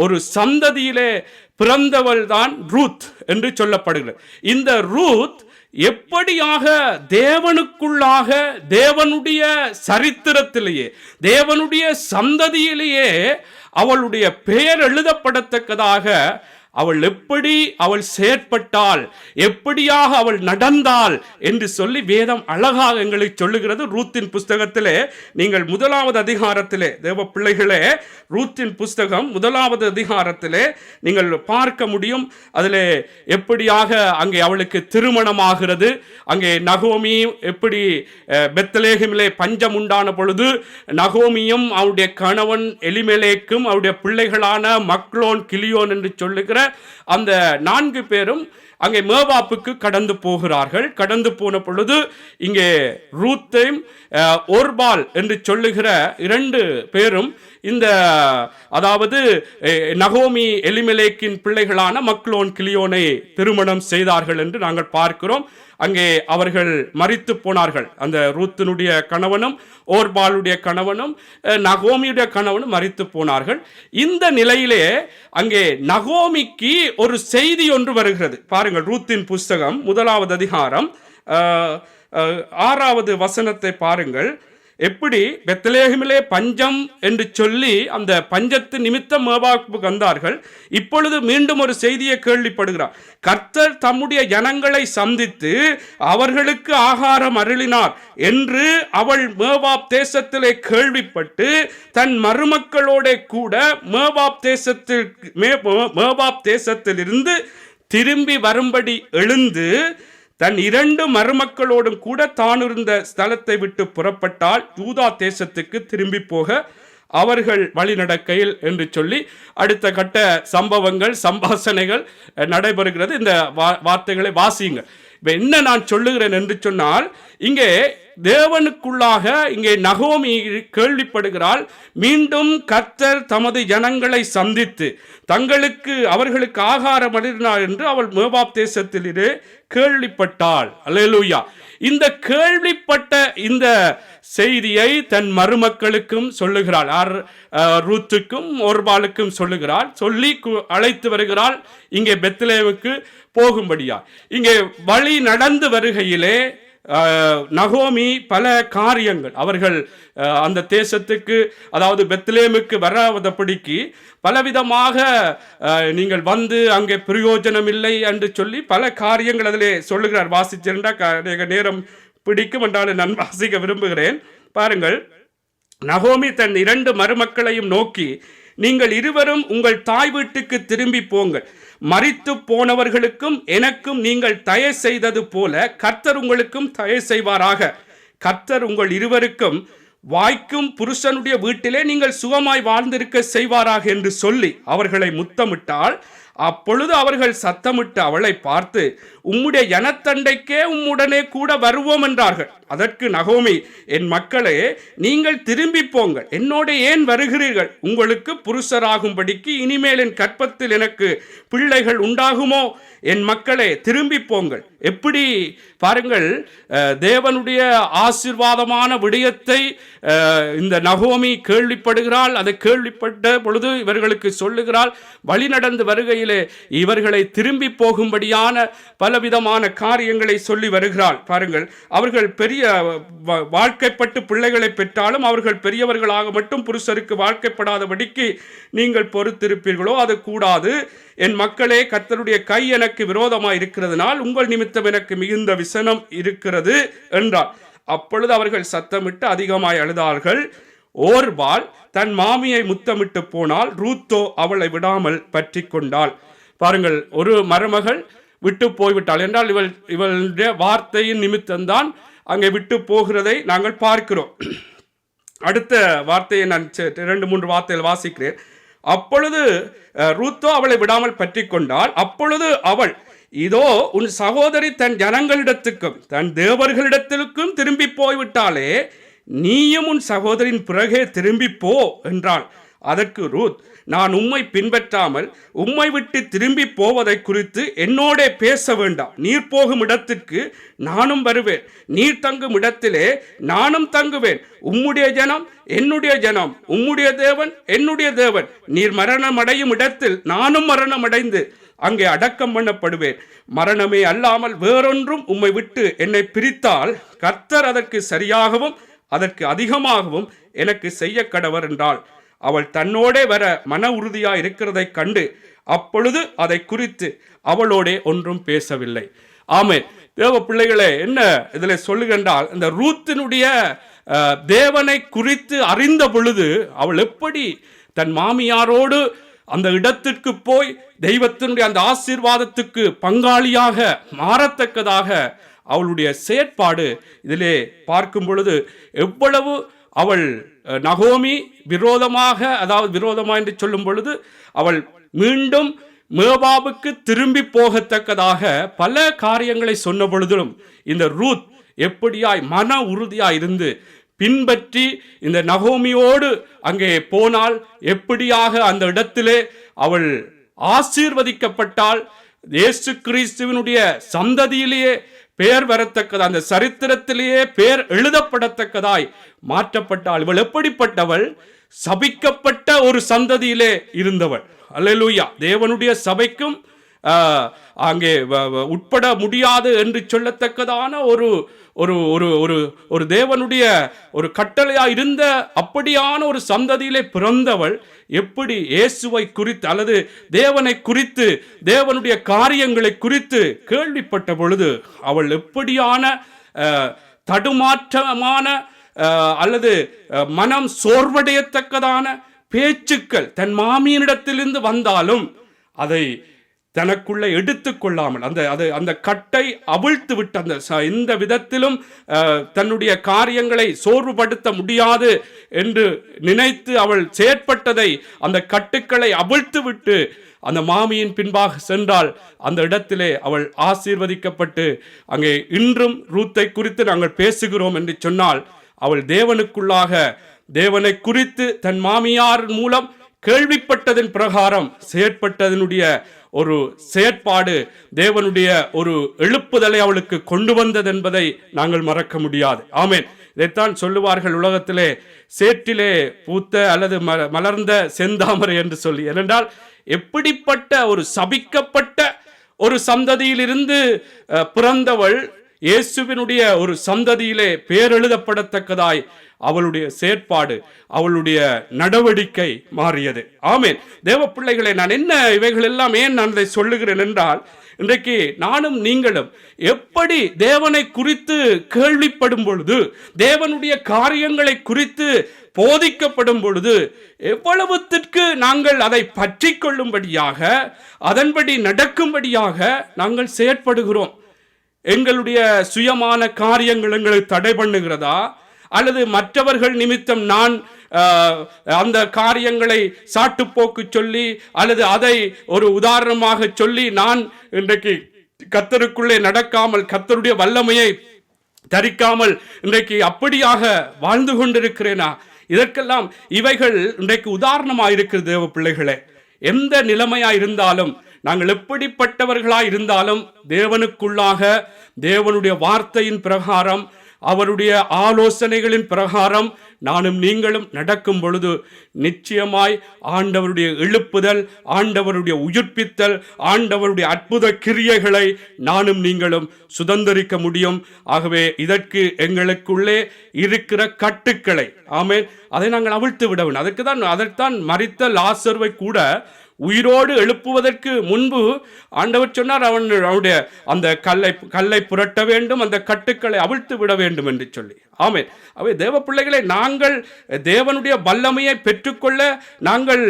ஒரு சந்ததியிலே பிறந்தவள் தான் ரூத் என்று சொல்லப்படுகிறது. இந்த ரூத் எப்படியாக தேவனுக்குள்ளாக தேவனுடைய சரித்திரத்திலேயே தேவனுடைய சந்ததியிலேயே அவளுடைய பெயர் எழுதப்படத்தக்கதாக அவள் செயற்பட்டாள், எப்படியாக அவள் நடந்தாள் என்று சொல்லி வேதம் அழகாக எங்களுக்கு சொல்லுகிறது. ரூத்தின் புஸ்தகத்திலே நீங்கள் 1வது அதிகாரத்திலே தேவ பிள்ளைகளே, ரூத்தின் புஸ்தகம் 1வது அதிகாரத்திலே நீங்கள் பார்க்க முடியும். அதில் எப்படியாக அங்கே அவளுக்கு திருமணமாகிறது. அங்கே நகோமி எப்படி பெத்லெகேமிலே பஞ்சம் உண்டான பொழுது நகோமியும் அவருடைய கணவன் எலிமெலேக்கும் அவருடைய பிள்ளைகளான மக்லோன் கிலியோன் என்று சொல்லுகிற அந்த 4 பேரும் அங்கே மோவாப்புக்கு கடந்து போகிறார்கள். கடந்து போன பொழுது இங்கே ரூத்தையும் ஓர்பால் என்று சொல்லுகிற 2 பேரும் அதாவது நகோமி எலிமெலேக்கின் பிள்ளைகளான மக்லோன் கிலியோனை திருமணம் செய்தார்கள் என்று நாங்கள் பார்க்கிறோம். அங்கே அவர்கள் மரித்து போனார்கள். அந்த ரூத்தினுடைய கணவனும் ஓர்பாலுடைய கணவனும் நகோமியுடைய கணவனும் மரித்து போனார்கள். இந்த நிலையிலே அங்கே நகோமிக்கு ஒரு செய்தி ஒன்று வருகிறது. பாருங்கள், ரூத்தின் புஸ்தகம் 1வது அதிகாரம் 6வது வசனத்தை பாருங்கள். எப்படி பெத்லெகேமிலே பஞ்சம் என்று சொல்லி அந்த பஞ்சத்து நிமித்தம் மோவாபுக்கு வந்தார்கள். இப்பொழுது மீண்டும் ஒரு செய்தியை கேள்விப்படுகிறார். கர்த்தர் தம்முடைய ஜனங்களை சந்தித்து அவர்களுக்கு ஆகாரம் அருளினார் என்று அவள் மோவாப் தேசத்திலே கேள்விப்பட்டு தன் மருமக்களோட கூட மோவாப் தேசத்திலிருந்து திரும்பி வரும்படி எழுந்து தன் 2 மருமக்களோடும் கூட தான் இருந்த ஸ்தலத்தை விட்டு புறப்பட்டால் யூதா தேசத்துக்கு திரும்பி போக அவர்கள் வழிநடக்கையில் என்று சொல்லி அடுத்த கட்ட சம்பவங்கள் சம்பாஷணைகள் நடைபெறுகிறது. இந்த வார்த்தைகளை வாசியுங்க. இப்போ என்ன நான் சொல்லுகிறேன் என்று சொன்னால், இங்கே தேவனுக்குள்ளாக இங்கே நகோமி கேள்விப்படுகிறாள். மீண்டும் கர்த்தர் தமது ஜனங்களை சந்தித்து அவர்களுக்கு ஆகாரம் அளினார் என்று அவள் மோவாப் தேசத்திலே கேள்விப்பட்டாள். அல்லேலூயா. இந்த கேள்விப்பட்ட இந்த செய்தியை தன் மருமக்களுக்கும் சொல்லுகிறாள். ரூத்துக்கும் ஓர்பாலுக்கும் சொல்லுகிறாள். சொல்லி அழைத்து வருகிறாள் இங்கே பெத்லெகேமுக்கு போகும்படியா. இங்கே வழி நடந்து வருகையிலே நகோமி பல காரியங்கள் அவர்கள் அந்த தேசத்துக்கு, அதாவது பெத்லெகேமுக்கு வராதபடிக்கு பலவிதமாக நீங்கள் வந்து அங்கே பிரயோஜனம் இல்லை என்று சொல்லி பல காரியங்கள் அதிலே சொல்லுகிறார். வாசிச்சிருந்தா நேரம் பிடிக்கும் என்றால் நான் வாசிக்க விரும்புகிறேன். பாருங்கள், நகோமி தன் 2 மருமக்களையும் நோக்கி, நீங்கள் இருவரும் உங்கள் தாய் வீட்டுக்கு திரும்பி போங்கள். மரித்து போனவர்களுக்கும் எனக்கும் நீங்கள் தயை செய்தது போல கர்த்தர் உங்களுக்கும் தயை செய்வாராக. கர்த்தர் உங்கள் இருவருக்கும் வாய்க்கும் புருஷனுடைய வீட்டிலே நீங்கள் சுகமாய் வாழ்ந்திருக்க செய்வாராக என்று சொல்லி அவர்களை முத்தமிட்டால், அப்பொழுது அவர்கள் சத்தமிட்டு அவளை பார்த்து, உம்முடைய ஜனத்தண்டைக்கே உம்முடனே கூட வருவோம் என்றார்கள். அதற்கு நகோமி, என் மக்களே, நீங்கள் திரும்பி போங்கள், என்னோட ஏன் வருகிறீர்கள்? உங்களுக்கு புருஷராகும்படிக்கு இனிமேல் என் கற்பத்தில் எனக்கு பிள்ளைகள் உண்டாகுமோ? என் மக்களே, திரும்பி போங்கள். எப்படி பாருங்கள், தேவனுடைய ஆசீர்வாதமான விடயத்தை இந்த நகோமி கேள்விப்படுகிறாள். அதை கேள்விப்பட்ட பொழுது இவர்களுக்கு சொல்லுகிறாள். வழி நடந்து வருகையிலே இவர்களை திரும்பி போகும்படியான பலவிதமான காரியங்களை சொல்லி வருகிறாள். பாருங்கள், அவர்கள் பெரிய வாழ்க்கைப்பட்டு பிள்ளைகளை பெற்றாலும் அவர்கள் பெரியவர்களாக மட்டும் புருஷருக்கு வாழ்க்கைப்படாதபடிக்கு நீங்கள் பொறுத்திருப்பீர்களோ? அது கூடாது. என் மக்களே, கர்த்தருடைய கை எனக்கு விரோதமாக இருக்கிறதுனால் உங்கள் நிமித்தம் எனக்கு மிகுந்த விசனம் இருக்கிறது என்றார். அப்பொழுது அவர்கள் சத்தமிட்டு அதிகமாய் அழுதார்கள். ஓர்பால் தன் மாமியை முத்தமிட்டு போனால், ரூத்தோ அவளை விடாமல் பற்றி கொண்டாள். பாருங்கள், ஒரு மருமகள் விட்டு போய்விட்டாள் என்றால் இவளுடைய வார்த்தையின் நிமித்தம்தான் அங்கே விட்டு போகிறதை நாங்கள் பார்க்கிறோம். அடுத்த வார்த்தையை நான் 2-3 வார்த்தைகள் வாசிக்கிறேன். அப்பொழுது ரூத்தோ அவளை விடாமல் பற்றி கொண்டாள். அப்பொழுது அவள், இதோ உன் சகோதரி தன் ஜனங்களிடத்துக்கும் தன் தேவர்களிடத்திற்கும் திரும்பி போய்விட்டாலே, நீயும் உன் சகோதரின் பிறகே திரும்பி போ என்றாள். அதற்கு ரூத், நான் உம்மை பின்பற்றாமல் உம்மை விட்டு திரும்பி போவதை குறித்து என்னோட பேச வேண்டாம். நீர் போகும் இடத்திற்கு நானும் வருவேன், நீர் தங்கும் இடத்திலே நானும் தங்குவேன். உம்முடைய ஜனம் என்னுடைய ஜனம், உம்முடைய தேவன் என்னுடைய தேவன். நீர் மரணம் அடையும் இடத்தில் நானும் மரணம் அடைந்து அங்கே அடக்கம் பண்ணப்படுவேன். மரணமே அல்லாமல் வேறொன்றும் உம்மை விட்டு என்னை பிரித்தால் கர்த்தர் அதற்கு சரியாகவும் அதற்கு அதிகமாகவும் எனக்கு செய்ய கடவர் என்றாள். அவள் தன்னோடே வர மன உறுதியாய் இருக்கிறதை கண்டு அப்பொழுது அதை குறித்து அவளோடே ஒன்றும் பேசவில்லை. ஆமென். தேவ பிள்ளைகளே, என்ன இதில் சொல்லுகின்றால், இந்த ரூத்தினுடைய தேவனை குறித்து அறிந்த பொழுது அவள் எப்படி தன் மாமியாரோடு அந்த இடத்திற்கு போய் தெய்வத்தினுடைய அந்த ஆசீர்வாதத்துக்கு பங்காளியாக மாறத்தக்கதாக அவளுடைய செயற்பாடு இதிலே பார்க்கும் பொழுது எவ்வளவு அவள் நகோமி விரோதமாக, அதாவது விரோதமாக என்று சொல்லும் பொழுது அவள் மீண்டும் மோவாபுக்கு திரும்பி போகத்தக்கதாக பல காரியங்களை சொன்ன பொழுதிலும் இந்த ரூத் எப்படியாய் மன உறுதியாய் இருந்து பின்பற்றி இந்த நகோமியோடு அங்கே போனால் எப்படியாக அந்த இடத்திலே அவள் ஆசீர்வதிக்கப்பட்டால், இயேசு கிறிஸ்துவினுடைய சந்ததியிலேயே பெயர் வரத்தக்கதாய், அந்த சரித்திரத்திலேயே பெயர் எழுதப்படத்தக்கதாய் மாற்றப்பட்டாள். இவள் எப்படிப்பட்டவள்? சபிக்கப்பட்ட ஒரு சந்ததியிலே இருந்தவள். அல்லேலூயா. தேவனுடைய சபைக்கும் அங்கே உட்பட முடியாது என்று சொல்லத்தக்கதான ஒரு ஒரு ஒரு ஒரு தேவனுடைய ஒரு கட்டளையா இருந்த அப்படியான ஒரு சந்ததியிலே பிறந்தவள் எப்படி இயேசுவை குறித்து அல்லது தேவனை குறித்து தேவனுடைய காரியங்களை குறித்து கேள்விப்பட்ட பொழுது அவள் எப்படியான தடுமாற்றமான அல்லது மனம் சோர்வடையத்தக்கதான பேச்சுக்கள் தன் மாமியினிடத்திலிருந்து வந்தாலும் அதை தனக்குள்ளே எடுத்துக்கொள்ளாமல் அந்த கட்டை அவிழ்த்து விட்டு அந்த எந்த விதத்திலும் தன்னுடைய காரியங்களை சோர்வுபடுத்த முடியாது என்று நினைத்து அவள் செயற்பட்டதை அந்த கட்டுக்களை அவிழ்த்து விட்டு அந்த மாமியின் பின்பாக சென்றால் அந்த இடத்திலே அவள் ஆசீர்வதிக்கப்பட்டு அங்கே இன்றும் ரூத்தை குறித்து நாங்கள் பேசுகிறோம் என்று சொன்னால் அவள் தேவனுக்குள்ளாக தேவனை குறித்து தன் மாமியார் மூலம் கேள்விப்பட்டதன் பிரகாரம் செயற்பட்டதனுடைய ஒரு செயற்பாடு தேவனுடைய ஒரு எழுப்புதலை அவளுக்கு கொண்டு வந்தது என்பதை நாங்கள் மறக்க முடியாது. ஆமேன். இதைத்தான் சொல்லுவார்கள் உலகத்திலே சேற்றிலே பூத்த அல்லது மலர்ந்த செந்தாமரை என்று சொல்லி. ஏனென்றால் எப்படிப்பட்ட ஒரு சபிக்கப்பட்ட ஒரு சந்ததியிலிருந்து பிறந்தவள் இயேசுவினுடைய ஒரு சந்ததியிலே பேரெழுதப்படத்தக்கதாய் அவளுடைய செயற்பாடு அவளுடைய நடவடிக்கை மாறியது. ஆமேன். தேவ பிள்ளைகளை, நான் என்ன இவைகள் எல்லாம் ஏன் நான் இதை சொல்லுகிறேன் என்றால், இன்றைக்கு நானும் நீங்களும் எப்படி தேவனை குறித்து கேள்விப்படும் பொழுது தேவனுடைய காரியங்களை குறித்து போதிக்கப்படும் பொழுது எவ்வளவுத்திற்கு நாங்கள் அதை பற்றி கொள்ளும்படியாக அதன்படி நடக்கும்படியாக நாங்கள் செயற்படுகிறோம். எங்களுடைய சுயமான காரியங்கள் எங்களை தடை பண்ணுகிறதா, அல்லது மற்றவர்கள் நிமித்தம் நான் அந்த காரியங்களை சாட்டுப்போக்கு சொல்லி அல்லது அதை ஒரு உதாரணமாக சொல்லி நான் இன்றைக்கு கர்த்தருக்குள்ளே நடக்காமல் கர்த்தருடைய வல்லமையை தரிக்காமல் இன்றைக்கு அப்படியாக வாழ்ந்து கொண்டிருக்கிறேனா? இதற்கெல்லாம் இவைகள் இன்றைக்கு உதாரணமாக இருக்கிறது. தேவ பிள்ளைகளே, எந்த நிலைமையாக இருந்தாலும் நாங்கள் எப்படிப்பட்டவர்களாக இருந்தாலும் தேவனுக்குள்ளாக தேவனுடைய வார்த்தையின் பிரகாரம் அவருடைய ஆலோசனைகளின் பிரகாரம் நானும் நீங்களும் நடக்கும் பொழுது நிச்சயமாய் ஆண்டவருடைய எழுப்புதல், ஆண்டவருடைய உயிர்ப்பித்தல், ஆண்டவருடைய அற்புத கிரியைகளை நானும் நீங்களும் சுதந்திரிக்க முடியும். ஆகவே இதற்கு எங்களுக்குள்ளே இருக்கிற கட்டுக்களை ஆமென் அதை நாங்கள் அவிழ்த்து விட வேண்டும். அதற்கான் மரித்த லாசருவை கூட உயிரோடு எழுப்புவதற்கு முன்பு ஆண்டவர் சொன்னார், அவனுடைய அந்த கல்லை புரட்ட வேண்டும், அந்த கட்டுக்களை அவிழ்த்து விட வேண்டும் என்று சொல்லி. ஆமென். அவை தேவ பிள்ளைகளை, நாங்கள் தேவனுடைய வல்லமையை பெற்றுக்கொள்ள நாங்கள்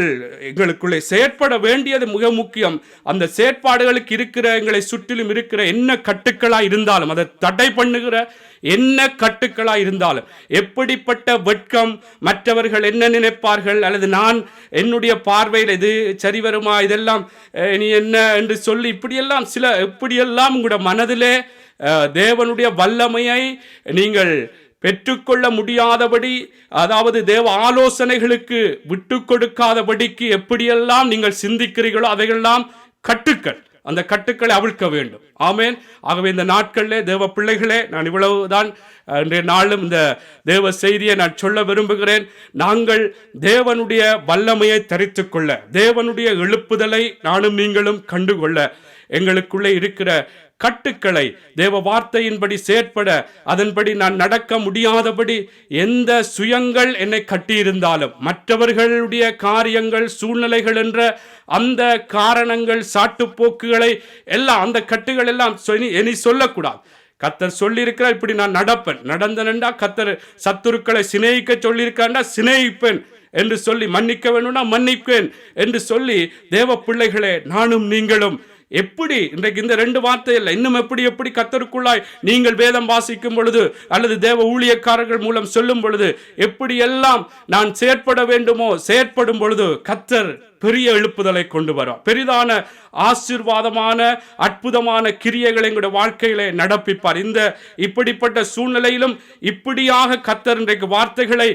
எங்களுக்குள்ளே செயற்பட வேண்டியது மிக முக்கியம். அந்த செயற்பாடுகளுக்கு இருக்கிற எங்களை சுற்றிலும் இருக்கிற என்ன கட்டுக்களாக இருந்தாலும், அதை தடை பண்ணுகிற என்ன கட்டுக்களாக இருந்தாலும், எப்படிப்பட்ட வெட்கம், மற்றவர்கள் என்ன நினைப்பார்கள், அல்லது நான் என்னுடைய பார்வையில் இது சரி வருமா, இதெல்லாம் நீ என்ன என்று சொல்லி இப்படியெல்லாம் உங்களுடைய மனதிலே தேவனுடைய வல்லமையை நீங்கள் பெற்றுக்கொள்ள முடியாதபடி, அதாவது தேவ ஆலோசனைகளுக்கு விட்டு கொடுக்காதபடிக்கு எப்படியெல்லாம் நீங்கள் சிந்திக்கிறீர்களோ அவைகளெல்லாம் கட்டுக்கள். அந்த கட்டுக்களை அவிழ்க்க வேண்டும். ஆமேன். ஆகவே இந்த நாட்களிலே தேவ பிள்ளைகளே, நான் இவ்வளவுதான் இன்றைய நாளும் இந்த தேவ செய்தியை நான் சொல்ல விரும்புகிறேன். நாங்கள் தேவனுடைய வல்லமையை தரித்துக்கொள்ள, தேவனுடைய எழுப்புதலை நானும் நீங்களும் கண்டுகொள்ள, எங்களுக்குள்ளே இருக்கிற கட்டுக்களை தேவ வார்த்தையின்படி செயற்பட, அதன்படி நான் நடக்க முடியாதபடி எந்த சுயங்கள் என்னை கட்டியிருந்தாலும், மற்றவர்களுடைய காரியங்கள், சூழ்நிலைகள் என்ற அந்த காரணங்கள், சாட்டுப்போக்குகளை எல்லாம், அந்த கட்டுகள் எல்லாம் இனி சொல்லக்கூடாது. கர்த்தர் சொல்லியிருக்கிறார், இப்படி நான் நடந்தனண்டா கர்த்தர் சத்துருக்களை சிநேகிக்க சொல்லியிருக்காண்டா சிநேகிப்பேன் என்று சொல்லி, மன்னிக்க வேணும்னா மன்னிப்பேன் என்று சொல்லி, தேவ பிள்ளைகளே, நானும் நீங்களும் எப்படி இன்றைக்கு இந்த ரெண்டு வார்த்தையில் இன்னும் எப்படி கர்த்தருக்குள்ளாய் நீங்கள் வேதம் வாசிக்கும் பொழுது அல்லது தேவ ஊழியக்காரர்கள் மூலம் சொல்லும் பொழுது எப்படியெல்லாம் நான் செயற்பட வேண்டுமோ செயற்படும் பொழுது கர்த்தர் பெரிய எழுப்புதலை கொண்டு வரும். பெரிதான ஆசீர்வாதமான அற்புதமான கிரியைகளை எங்களுடைய வாழ்க்கையிலே நடப்பிப்பார். இந்த இப்படிப்பட்ட சூழ்நிலையிலும் இப்படியாக கர்த்தர் இன்றைக்கு வார்த்தைகளை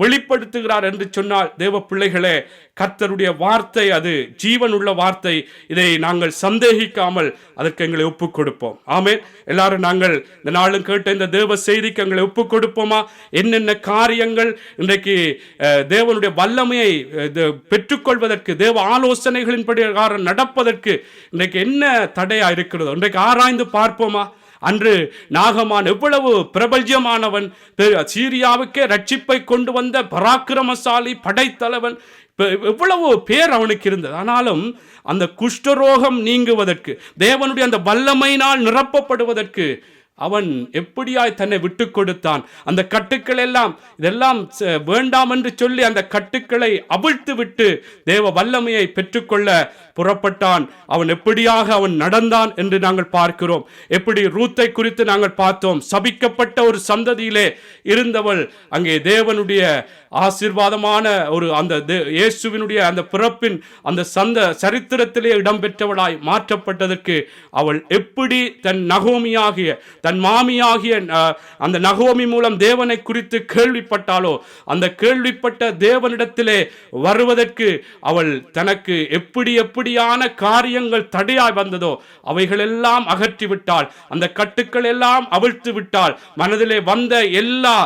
வெளிப்படுத்துகிறார் என்று சொன்னால், தேவ பிள்ளைகளே, கர்த்தருடைய வார்த்தை அது ஜீவன் உள்ள வார்த்தை. இதை நாங்கள் சந்தேகிக்காமல் அதற்கு எங்களை ஒப்புக் கொடுப்போம். ஆமென். எல்லாரும் நாங்கள் இந்த நாளும் கேட்ட இந்த தேவ செய்திக்கு எங்களை ஒப்புக் கொடுப்போமா? என்னென்ன காரியங்கள் இன்றைக்கு தேவனுடைய வல்லமையை பெற்றுக்கொள்வதற்கு, தேவ ஆலோசனைகளின்படி நடப்பதற்கு இன்றைக்கு என்ன தடையா இருக்கிறதோ இன்றைக்கு ஆராய்ந்து பார்ப்போமா? அன்று நாகமான் எவ்வளவு பிரபல்யமானவன், சீரியாவுக்கே ரட்சிப்பை கொண்டு வந்த பராக்கிரமசாலி படைத்தலைவன், எவ்வளவு பேர் அவனுக்கு இருந்தது. ஆனாலும் அந்த குஷ்டரோகம் நீங்குவதற்கு, தேவனுடைய அந்த வல்லமையினால் நிரப்பப்படுவதற்கு அவன் எப்படியாய் தன்னை விட்டு கொடுத்தான். அந்த கட்டுக்கள் எல்லாம் இதெல்லாம் வேண்டாம் என்று சொல்லி அந்த கட்டுக்களை அவிழ்த்து விட்டு தேவ வல்லமையை பெற்றுக்கொள்ள புறப்பட்டான். அவன் எப்படியாக அவன் நடந்தான் என்று நாங்கள் பார்க்கிறோம். எப்படி ரூத்தை குறித்து நாங்கள் பார்த்தோம். சபிக்கப்பட்ட ஒரு சந்ததியிலே இருந்தவள் அங்கே தேவனுடைய ஆசீர்வாதமான ஒரு அந்த இயேசுவினுடைய அந்த பிறப்பின் அந்த சரித்திரத்திலே இடம்பெற்றவளாய் மாற்றப்பட்டதற்கு அவள் எப்படி தன் நகோமியாகிய தன் மாமியாகிய அந்த நகோமி மூலம் தேவனை குறித்து கேள்விப்பட்டாலோ, அந்த கேள்விப்பட்ட தேவனிடத்திலே வருவதற்கு அவள் தனக்கு எப்படியான காரியங்கள் தடையாய் வந்ததோ அவைகளெல்லாம் அகற்றிவிட்டாள். அந்த கட்டுக்கள் எல்லாம் அவிழ்த்து விட்டாள். மனதிலே வந்த எல்லா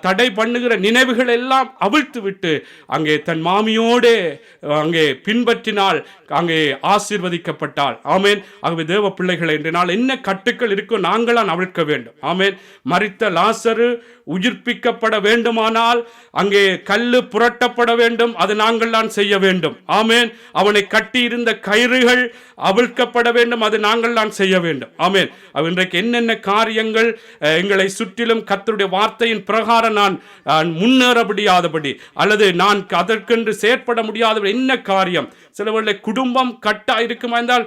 தடை பண்ணுகிற நினைவுகள் எல்லாம் அவிழ்த்து விட்டு அங்கே தன் மாமியோடு அங்கே பின்பற்றினாள், அங்கே ஆசீர்வதிக்கப்பட்டாள். ஆமேன். ஆகவே தேவ பிள்ளைகளை, இன்று நாள் என்ன கட்டுக்கள் இருக்கோ நாங்களாம் அவிழ்க்க வேண்டும். ஆமேன். மரித்த லாசரு உயிர்ப்பிக்கப்பட வேண்டுமானால் அங்கே கல்லு புரட்டப்பட வேண்டும், அது நாங்கள் தான் செய்ய வேண்டும். ஆமேன். அவனை கட்டி இருந்த கயிறுகள் அவிழ்க்கப்பட வேண்டும், அது நாங்கள் தான் செய்ய வேண்டும். ஆமேன். இன்றைக்கு என்னென்ன காரியங்கள் எங்களை சுற்றிலும் கர்த்தருடைய வார்த்தையின் பிரகாரம் நான் முன்னேற முடியாதபடி அல்லது நான் அதற்கென்று செயற்பட முடியாதபடி என்ன காரியம், சிலவர்களை குடும்பம் கட்டா இருக்குமா என்றால்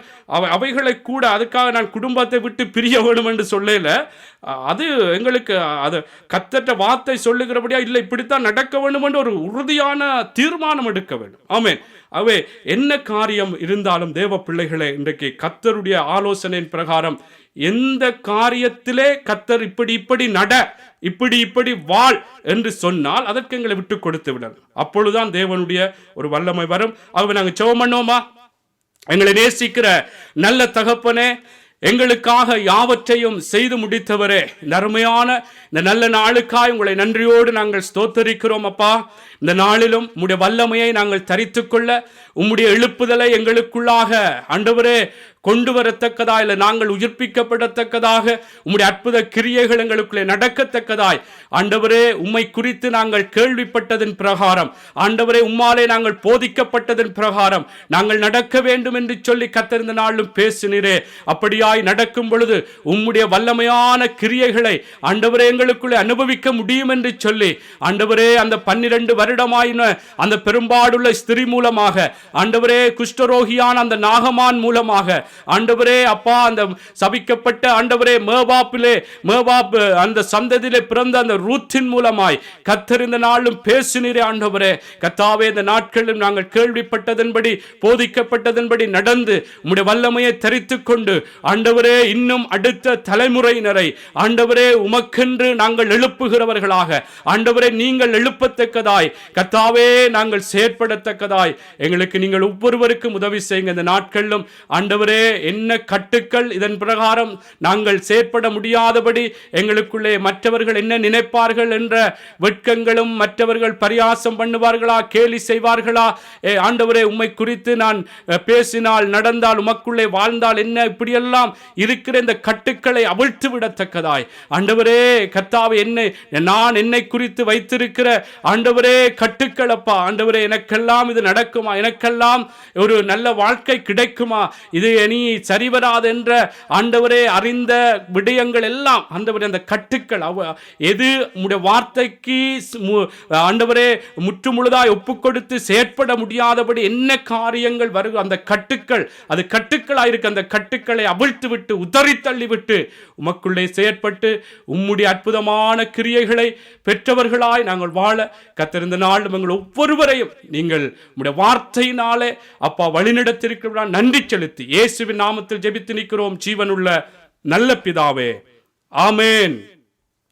அவைகளை கூட அதுக்காக நான் குடும்பத்தை விட்டு பிரிய வேண்டும் என்று சொல்லல. அது எங்களுக்கு அது கர்த்தருடைய வார்த்தை சொல்லுகிறபடியா இல்லை, இப்படித்தான் நடக்க வேண்டும் என்று ஒரு உறுதியான தீர்மானம் எடுக்க வேண்டும். ஆமென். அவை என்ன காரியம் இருந்தாலும் தேவ பிள்ளைகளே, இன்றைக்கு கர்த்தருடைய ஆலோசனையின் பிரகாரம் எந்த காரியத்திலே கர்த்தர் இப்படி நட, இப்படி வாழ் என்று சொன்னால் அதற்கு எங்களை விட்டு கொடுத்து விடணும். அப்பொழுதுதான் தேவனுடைய ஒரு வல்லமை வரும். ஆகவே நாங்கள் ஜெபம் பண்ணோமா? எங்களை நேசிக்கிற நல்ல தகப்பனே, எங்களுக்காக யாவற்றையும் செய்து முடித்தவரே, அருமையான இந்த நல்ல நாளுக்காய் உங்களை நன்றியோடு நாங்கள் ஸ்தோத்தரிக்கிறோம். அப்பா, இந்த நாளிலும் உம்முடைய வல்லமையை நாங்கள் தரித்துக்கொள்ள, உம்முடைய எழுப்புதலை எங்களுக்குள்ளாக ஆண்டவரே கொண்டு வரத்தக்கதாய், இல்லை நாங்கள் உயிர்ப்பிக்கப்படத்தக்கதாக உம்முடைய அற்புத கிரியைகள் எங்களுக்குள்ளே நடக்கத்தக்கதாய் ஆண்டவரே உம்மை குறித்து நாங்கள் கேள்விப்பட்டதன் பிரகாரம், ஆண்டவரே உம்மாலே நாங்கள் போதிக்கப்பட்டதன் பிரகாரம் நாங்கள் நடக்க வேண்டும் என்று சொல்லி கர்த்தர் இந்த நாளிலும் பேசினீரே. அப்படியாய் நடக்கும் பொழுது உம்முடைய வல்லமையான கிரியைகளை ஆண்டவரே எங்களுக்குள்ளே அனுபவிக்க முடியும் என்று சொல்லி ஆண்டவரே அந்த 12 வருடமாயின அந்த பெரும்பாடுள்ள ஸ்திரீ மூலமாக, ஆண்டவரே குஷ்டரோகியான அந்த நாகமான் மூலமாக, ஆண்டவரே அப்பா அந்த சபிக்கப்பட்ட ஆண்டவரே மேவாப் அந்த சந்ததியிலே பிறந்த அந்த ரூத்தின் மூலமாய் கர்த்தர் இந்த நாளும் பேசினீரே. ஆண்டவரே கர்த்தாவே, இந்த நாட்களிலும் நாங்கள் கேள்விப்பட்டதன்படி போதிக்கப்பட்டதன்படி நடந்து உம்முடைய வல்லமையை தரித்துக் கொண்டு ஆண்டவரே இன்னும் அடுத்த தலைமுறையினரை ஆண்டவரே உமக்கென்று நாங்கள் எழுப்புகிறவர்களாக, ஆண்டவரே நீங்கள் எழுப்பத்தக்கதாய் கர்த்தாவே நாங்கள் செயற்படத்தக்கதாய் எங்களுக்கு நீங்கள் ஒவ்வொருவருக்கும் உதவி செய்யுங்க. இந்த நாட்களிலும் ஆண்டவரே என்ன கட்டுக்கள் இதன் பிரகாரம் நாங்கள் செயற்பட முடியாதபடி எங்களுக்குள்ளே மற்றவர்கள் என்ன நினைப்பார்கள் என்ற வெட்கங்களும், மற்றவர்கள் பரியாசம் பண்ணுவார்களா, கேலி செய்வார்களா, ஆண்டவரே உம்மை குறித்து நான் பேசினால் நடந்தால் உமக்குள்ளே வாழ்ந்தால் என்ன, இப்படியெல்லாம் இருக்கிற இந்த கட்டுக்களை அவிழ்த்து விடத்தக்கதாய் ஆண்டவரே கர்த்தாவே நான் என்னை குறித்து வைத்திருக்கிற ஆண்டவரே கட்டுக்கள் அப்பா, ஆண்டவரே எனக்கெல்லாம் இது நடக்குமா, எனக்கெல்லாம் ஒரு நல்ல வாழ்க்கை கிடைக்குமா, இது நீ சரிவராது என்ற ஆண்டவரே அறிந்த விடயங்கள் எல்லாம் ஆண்டவரே அந்த கட்டுக்கள் எது உம்முடைய வார்த்தைக்கு ஆண்டவரே முற்று முழுதாய் ஒப்புக்கொடுத்து செயற்பட முடியாதபடி என்ன காரியங்கள் வருக, அந்த கட்டுக்கள் அது கட்டுக்களாயிருக்கு, அந்த கட்டுக்களை அவிழ்த்து விட்டு உதறி தள்ளிவிட்டு உமக்குள்ளே செயற்பட்டு உம்முடைய அற்புதமான கிரியைகளை பெற்றவர்களாய் நாங்கள் வாழ கர்த்தர் இந்த நாளும் எங்கள் ஒவ்வொருவரையும் நீங்கள் உம்முடைய வார்த்தையினாலே அப்பா வழிநடத்திருக்கிறவர்களா நன்றி செலுத்தி இயேசுவின் நாமத்தில் ஜெபித்து நிற்கிறோம் ஜீவனுள்ள நல்ல பிதாவே. ஆமென்.